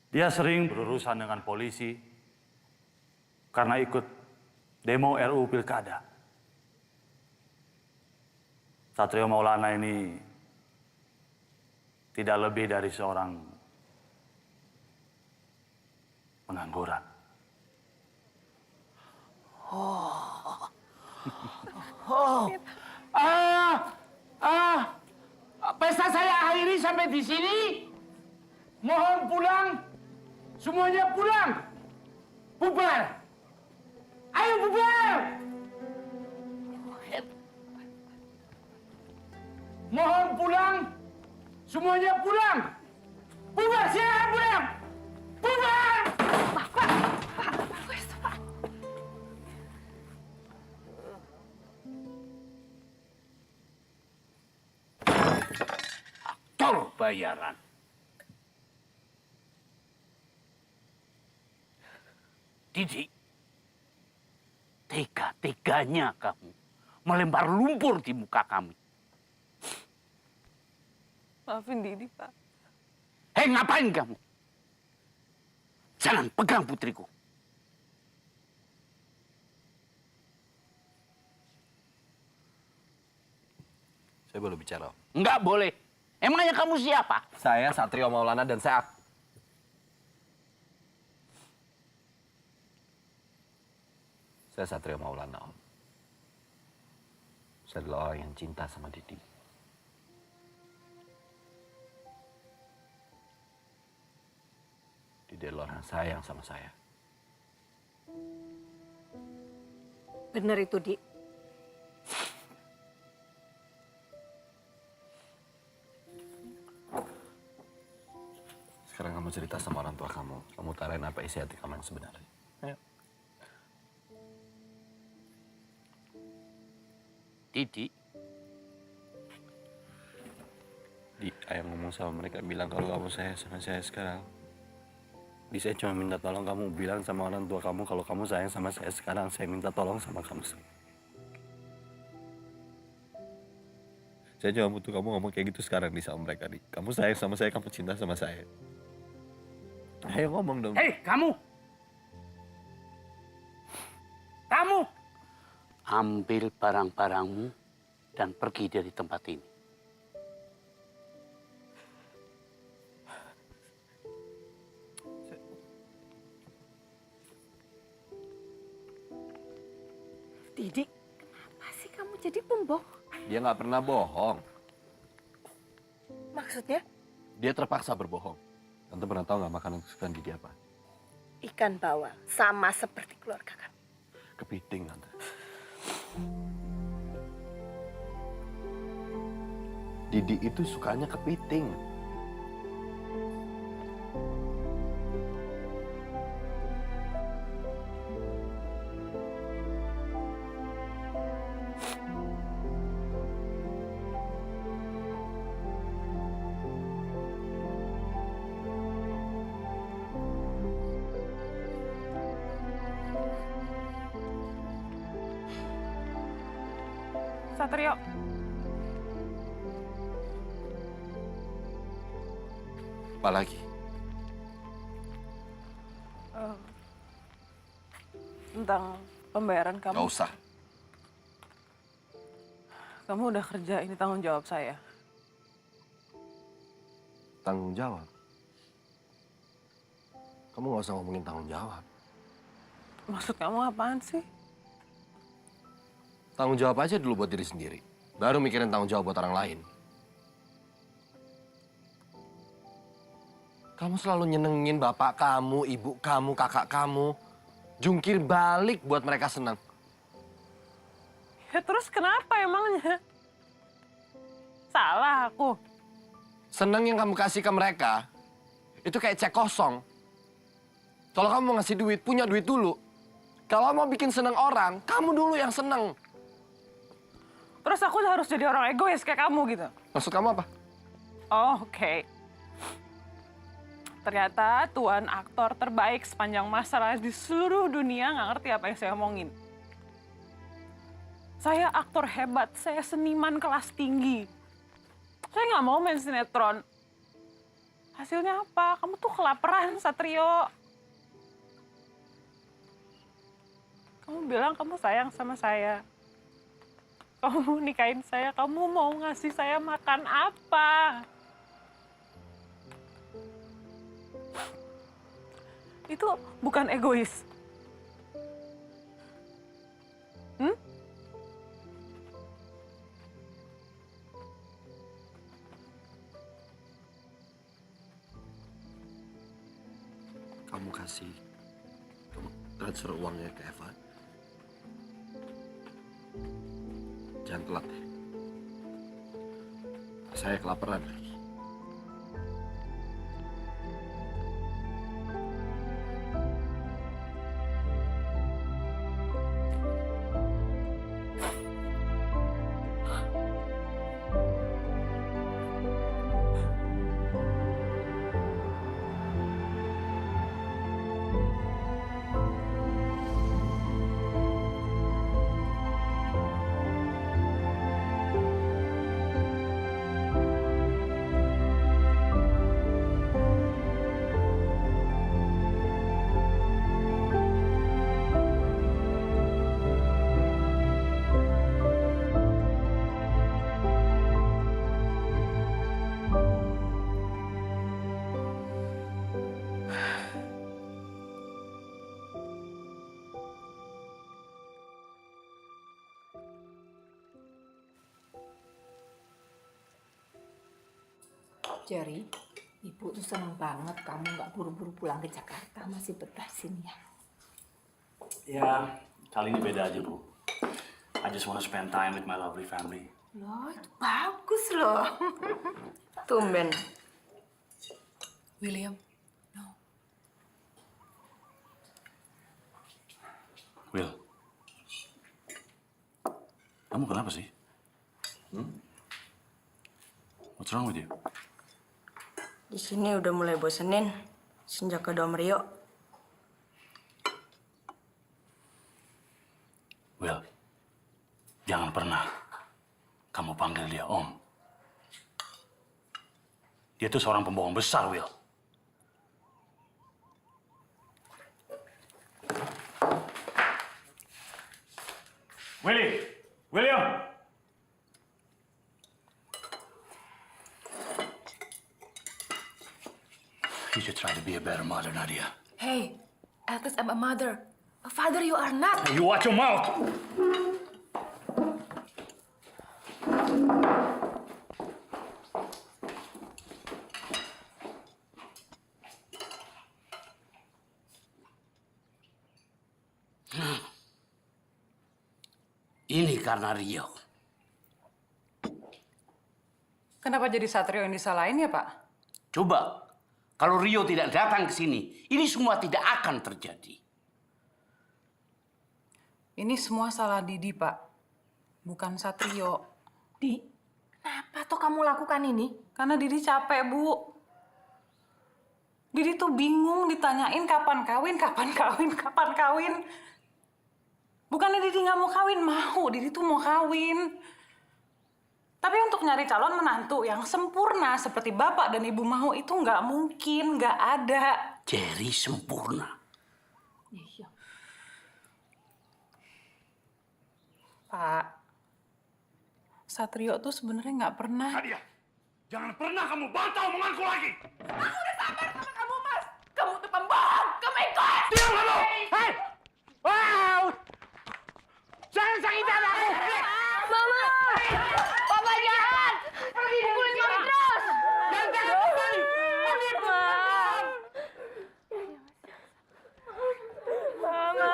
Dia sering berurusan dengan polisi karena ikut demo RUU Pilkada. Satrio Maulana ini tidak lebih dari seorang pengangguran. Pesta saya akhiri sampai di sini. Mohon pulang. Semuanya pulang. Bubar. Ayo bubar. Mohon pulang. Semuanya pulang. Bubar, siapa pulang? Bubar. Aktor bayaran. Didi, tega-teganya kamu melempar lumpur di muka kami. Maafin Didi, Pak. Hei, ngapain kamu? Jangan pegang putriku. Saya boleh bicara, Om? Enggak boleh. Emangnya kamu siapa? Saya Satrio Maulana dan saya Satrio Maulana, Om. Saya adalah orang yang cinta sama Didi. Didi adalah orang yang sayang sama saya. Bener itu, Di. Sekarang kamu cerita sama orang tua kamu. Kamu utarain apa isi hati kamu yang sebenarnya. Ayo. Didi. Di, ayah ngomong sama mereka bilang kalau kamu sayang sama saya sekarang. Di, saya cuma minta tolong kamu bilang sama orang tua kamu kalau kamu sayang sama saya sekarang. Saya minta tolong sama kamu. Saya cuma butuh kamu ngomong kayak gitu sekarang nih sama mereka, Di. Kamu sayang sama saya, kamu cinta sama saya. Ayo ngomong dong. Hei, kamu! Kamu! Ambil barang-barangmu dan pergi dari tempat ini. Didi, kenapa sih kamu jadi pembohong? Dia nggak pernah bohong. Maksudnya? Dia terpaksa berbohong. Tante pernah tahu nggak makanan kesukaan Didi apa? Ikan bawal, sama seperti keluarga kan. Kepiting, Tante. Didi itu sukanya kepiting. Satrio. Apa lagi? Tentang pembayaran kamu. Gak usah. Kamu udah kerja, ini tanggung jawab saya. Tanggung jawab? Kamu gak usah ngomongin tanggung jawab. Maksud kamu apaan sih? Tanggung jawab aja dulu buat diri sendiri. Baru mikirin tanggung jawab buat orang lain. Kamu selalu nyenengin bapak kamu, ibu kamu, kakak kamu. Jungkir balik buat mereka senang. Ya terus kenapa emangnya? Salah aku. Senang yang kamu kasih ke mereka, itu kayak cek kosong. Kalau kamu mau ngasih duit, punya duit dulu. Kalau mau bikin senang orang, kamu dulu yang senang. Terus aku harus jadi orang egois kayak kamu gitu? Maksud kamu apa? Oh, oke. Ternyata Tuan aktor terbaik sepanjang masa di seluruh dunia nggak ngerti apa yang saya omongin. Saya aktor hebat, saya seniman kelas tinggi. Saya nggak mau main sinetron. Hasilnya apa? Kamu tuh kelaparan, Satrio. Kamu bilang kamu sayang sama saya. Kamu nikahin saya, kamu mau ngasih saya makan apa? Itu bukan egois. Kamu kasih, kamu transfer uangnya ke Eva. Jangan telat ya. Saya kelaparan. Jerry, Ibu tuh senang banget kamu nggak buru-buru pulang ke Jakarta, masih betah sini ya. Ya, kali ini beda aja, Bu. I just wanna spend time with my lovely family. Loh, itu bagus loh. Tumben. William, Will, kamu kenapa sih? What's wrong with you? Di sini udah mulai bosenin sejak ke Om Rio. Will, jangan pernah kamu panggil dia Om. Dia tuh seorang pembohong besar, Will. William! You should try to be a better mother, Nadia. hey, at least I'm a mother. A father you are not. Hey, you watch your mouth! Ini karena Rio. Kenapa jadi Satrio yang disalahin ya, Pak? Coba, kalau Rio tidak datang ke sini, ini semua tidak akan terjadi. Ini semua salah Didi, Pak. Bukan Satrio. Di, kenapa tuh kamu lakukan ini? Karena Didi capek, Bu. Didi tuh bingung ditanyain kapan kawin, kapan kawin, kapan kawin. Bukannya Didi nggak mau kawin, mau. Didi tuh mau kawin. Tapi untuk nyari calon menantu yang sempurna seperti Bapak dan Ibu mau itu nggak mungkin, nggak ada. Jerry sempurna. Iya. Pak, Satrio tuh sebenarnya nggak pernah. Nadia, jangan pernah kamu bantah omonganku lagi. Aku udah sabar sama kamu, Mas. Kamu tuh pembohong, kamu ikut. Diam kamu! Hei! Wow! Jangan sakiti anakku! Mama! Papa jahat! Pergi dipukulin mami terus! Jangan takut kembali! Pergi! Mama!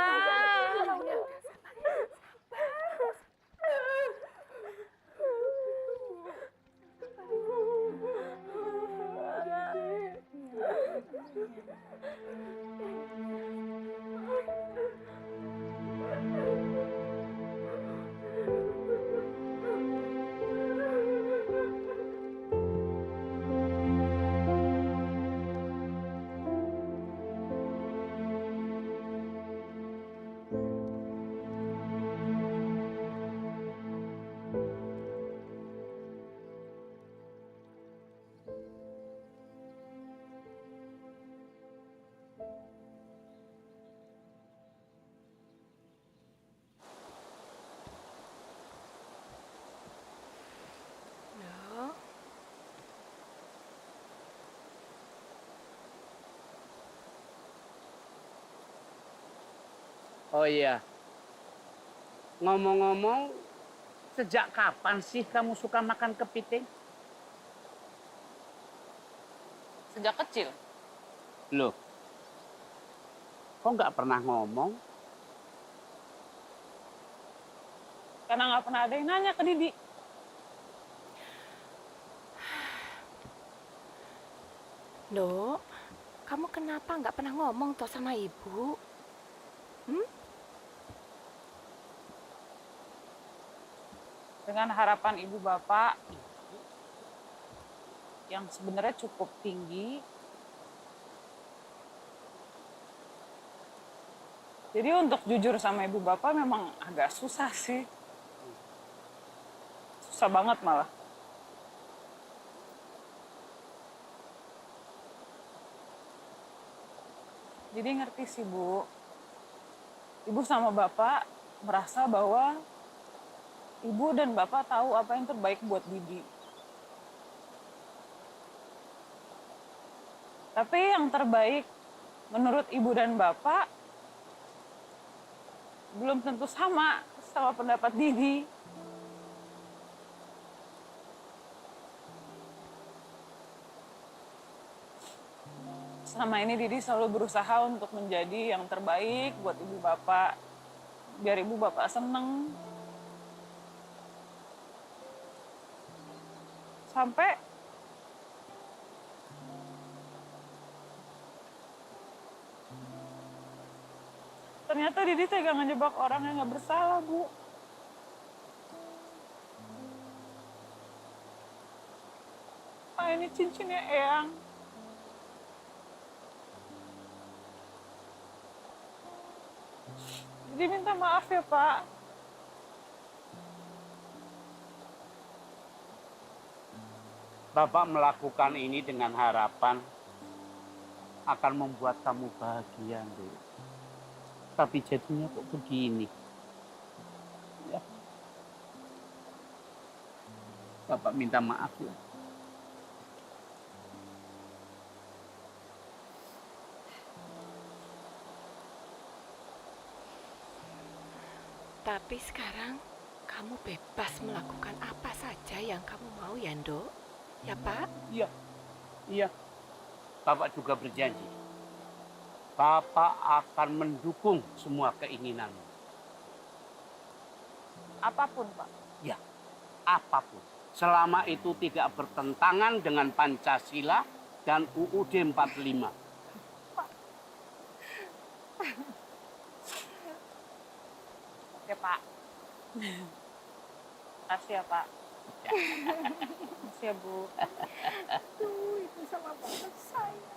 Oh iya, ngomong-ngomong, sejak kapan sih kamu suka makan kepiting? Sejak kecil. Loh, kok nggak pernah ngomong? Karena nggak pernah ada yang nanya ke Didi. Dok, kamu kenapa nggak pernah ngomong toh sama ibu? Dengan harapan ibu bapak yang sebenarnya cukup tinggi. Jadi untuk jujur sama ibu bapak memang agak susah sih. Susah banget malah. Jadi ngerti sih, Bu. Ibu sama bapak merasa bahwa ibu dan bapak tahu apa yang terbaik buat Didi. Tapi yang terbaik menurut ibu dan bapak belum tentu sama pendapat Didi. Selama ini Didi selalu berusaha untuk menjadi yang terbaik buat ibu bapak. Biar ibu bapak seneng. Sampai ternyata Didi tega ngejebak orang yang nggak bersalah, Bu. Ah, ini cincinnya Eyang. Didi minta maaf ya, Pak. Bapak melakukan ini dengan harapan akan membuat kamu bahagia, Nduk. Tapi jadinya kok begini. Ya. Bapak minta maaf ya. Tapi sekarang kamu bebas melakukan apa saja yang kamu mau ya, Nduk? Ya, Pak? Iya. Iya. Bapak juga berjanji. Bapak akan mendukung semua keinginanmu. Apapun, Pak. Ya, apapun. Selama itu tidak bertentangan dengan Pancasila dan UUD 45. Oke, Pak. Makasih ya, Pak. Makasih ya, Bu. Tuh, itu sama bapak saya.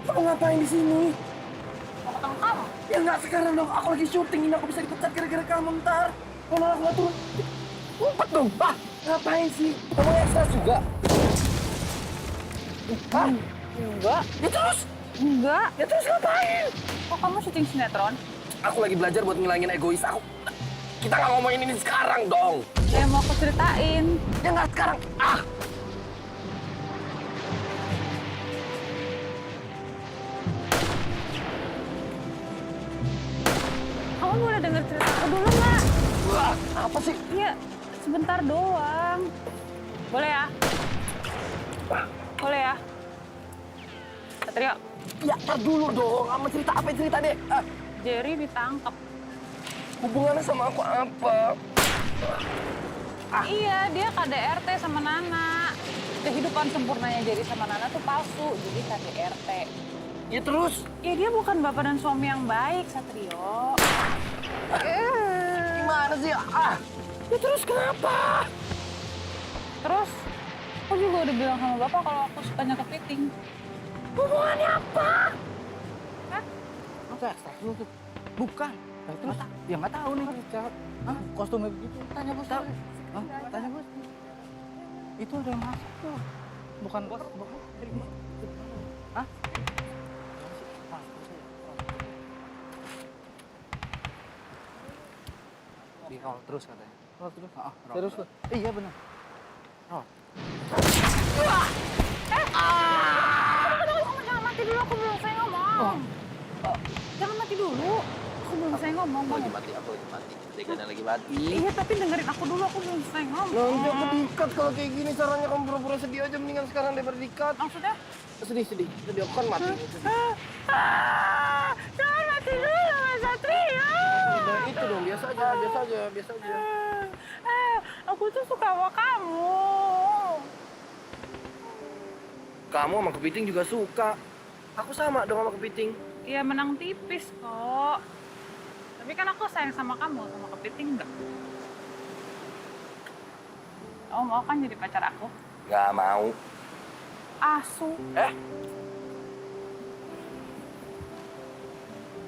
Kamu ngapain di sini? Mau ketemu kamu? Ya nggak sekarang dong, aku lagi syuting ini, aku bisa dipecat gara-gara kamu ntar. Kalau aku nggak turun, ngumpet dong. Ngapain sih? Kamu ekstra juga? Enggak. Ya terus? Enggak. Ya terus ngapain? Kok kamu syuting sinetron? Aku lagi belajar buat ngilangin egois aku. Kita nggak ngomongin ini sekarang dong. Ya mau aku ceritain. Ya nggak sekarang. Kamu boleh denger cerita aku dulu nggak? Wah, apa sih? Iya, sebentar doang. Boleh ya? Boleh ya? Satrio. Ya, ntar dulu dong. Kamu cerita apa? Cerita deh. Jerry ditangkap. Hubungannya sama aku apa? Iya, dia KDRT sama Nana. Kehidupan sempurnanya Jerry sama Nana tuh palsu, jadi KDRT. Ya terus? Ya dia bukan bapak dan suami yang baik, Satrio. Gimana sih? Ya terus kenapa? Terus, aku juga udah bilang sama bapak kalau aku sukanya kepiting. Hubungannya apa? Hah? Masa ekstra dulu tuh? Bukan. Nah, terus? Ya nggak tahu nih. Hah? Kostumnya begitu. Tanya bos. Hah? Tanya bos. Itu ada yang masuk tuh. Bukan bos. Hah? Di roll terus katanya. Roll terus? Terus tuh. Iya benar. Roll. Kamu jangan mati dulu, aku belum selesai ngomong. Jangan mati dulu, aku belum selesai ngomong. Aku lagi mati. Adegannya lagi mati. Iya, tapi dengerin aku dulu, aku belum selesai ngomong. Nanti aku diikat kalau kayak gini caranya, kamu pura-pura sedih aja, mendingan sekarang daripada diikat. Maksudnya? Sedih. Sedih aku kan mati. Jangan mati dulu, Mas Satrio. Udah itu dong, biasa aja. Aku tuh suka sama kamu. Kamu sama kepiting juga suka. Aku sama dong sama kepiting. Iya, menang tipis kok. Tapi kan aku sayang sama kamu, sama kepiting enggak. Kamu mau kan jadi pacar aku? Gak mau. Asu.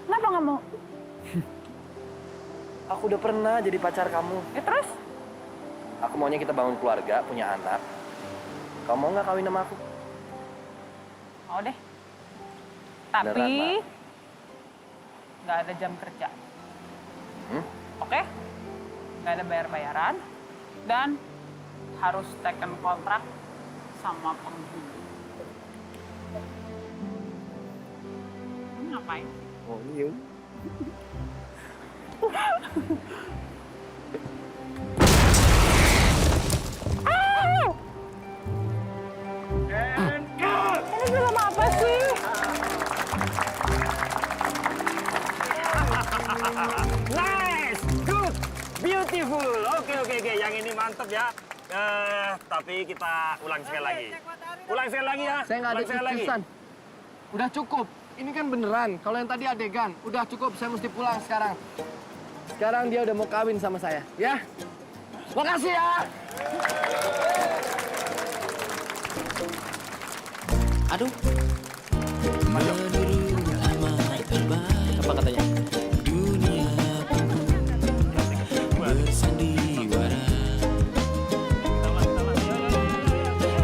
Kenapa nggak mau? Aku udah pernah jadi pacar kamu. Ya terus? Aku maunya kita bangun keluarga, punya anak. Kamu mau nggak kawin sama aku? Mau deh. Tapi Beneran, nggak ada jam kerja. Oke? Nggak ada bayar-bayaran. Dan harus taken kontrak sama penghuni. Kamu ngapain? Oh, iya. Ini film apa sih? Nice, good, beautiful. Oke. Yang ini mantep ya. Tapi kita ulang sekali lagi. Ya. Saya nggak ada keputusan. Udah cukup. Ini kan beneran. Kalau yang tadi adegan, udah cukup. Saya mesti pulang sekarang. Sekarang dia udah mau kawin sama saya, ya. Makasih ya. Aduh. Apa katanya?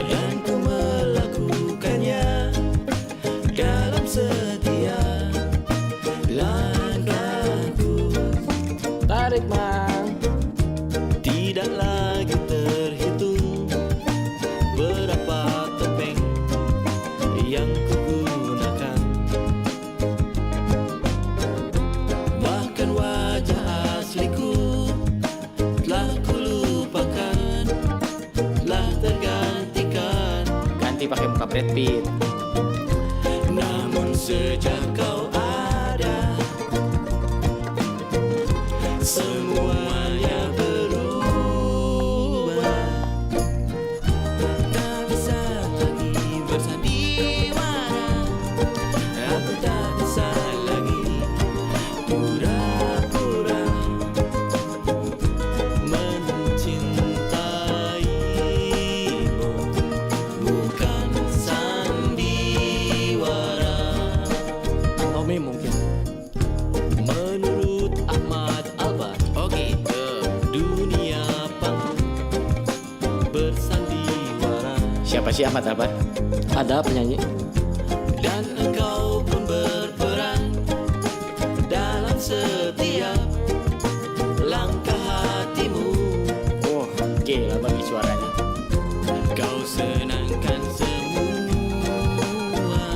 Dan ku tarik mang. Tidak lagi terhitung berapa topeng yang kugunakan. Bahkan wajah asliku telah kulupakan, telah tergantikan. Ganti pakai muka Brad Pitt. Namun sejak kau ada, semuanya berubah. Tak bisa lagi bersandiwara, aku tak bisa lagi pura-pura mencintaimu, bukan sandiwara. Tommy mungkin. Menurut Ahmad Albar, oh gitu, dunia panggung bersandiwara. Siapa sih Ahmad Albar? Ada penyanyi. Dan engkau pun berperan dalam setiap langkah hatimu. Oh, gila bagi suaranya. Kau senangkan semua,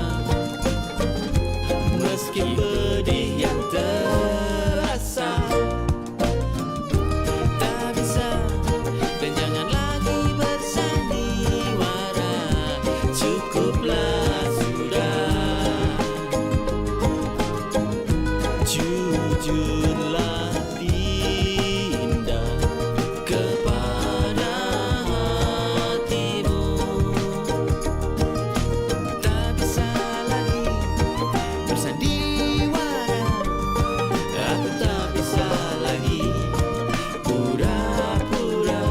meski pedih yang terasa. Tak bisa dan jangan lagi bersandiwara, cukuplah sudah. Jujurlah Dinda kepada hatimu. Tak bisa lagi bersandiwara, aku tak bisa lagi pura-pura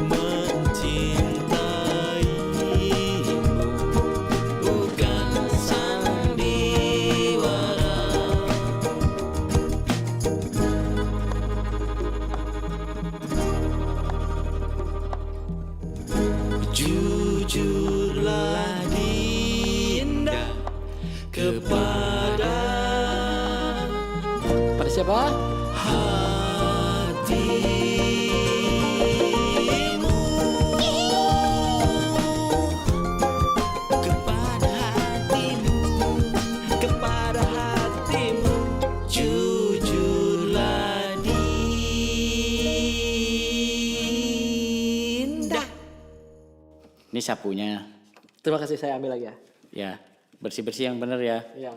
mencintaimu, bukan sandiwara. Jujurlah Dinda kepada siapa? Hatimu, kepada hatimu, kepada hatimu, jujurlah Dinda. Ini sapunya. Terima kasih, saya ambil lagi ya. Ya, bersih-bersih yang bener ya. Iya.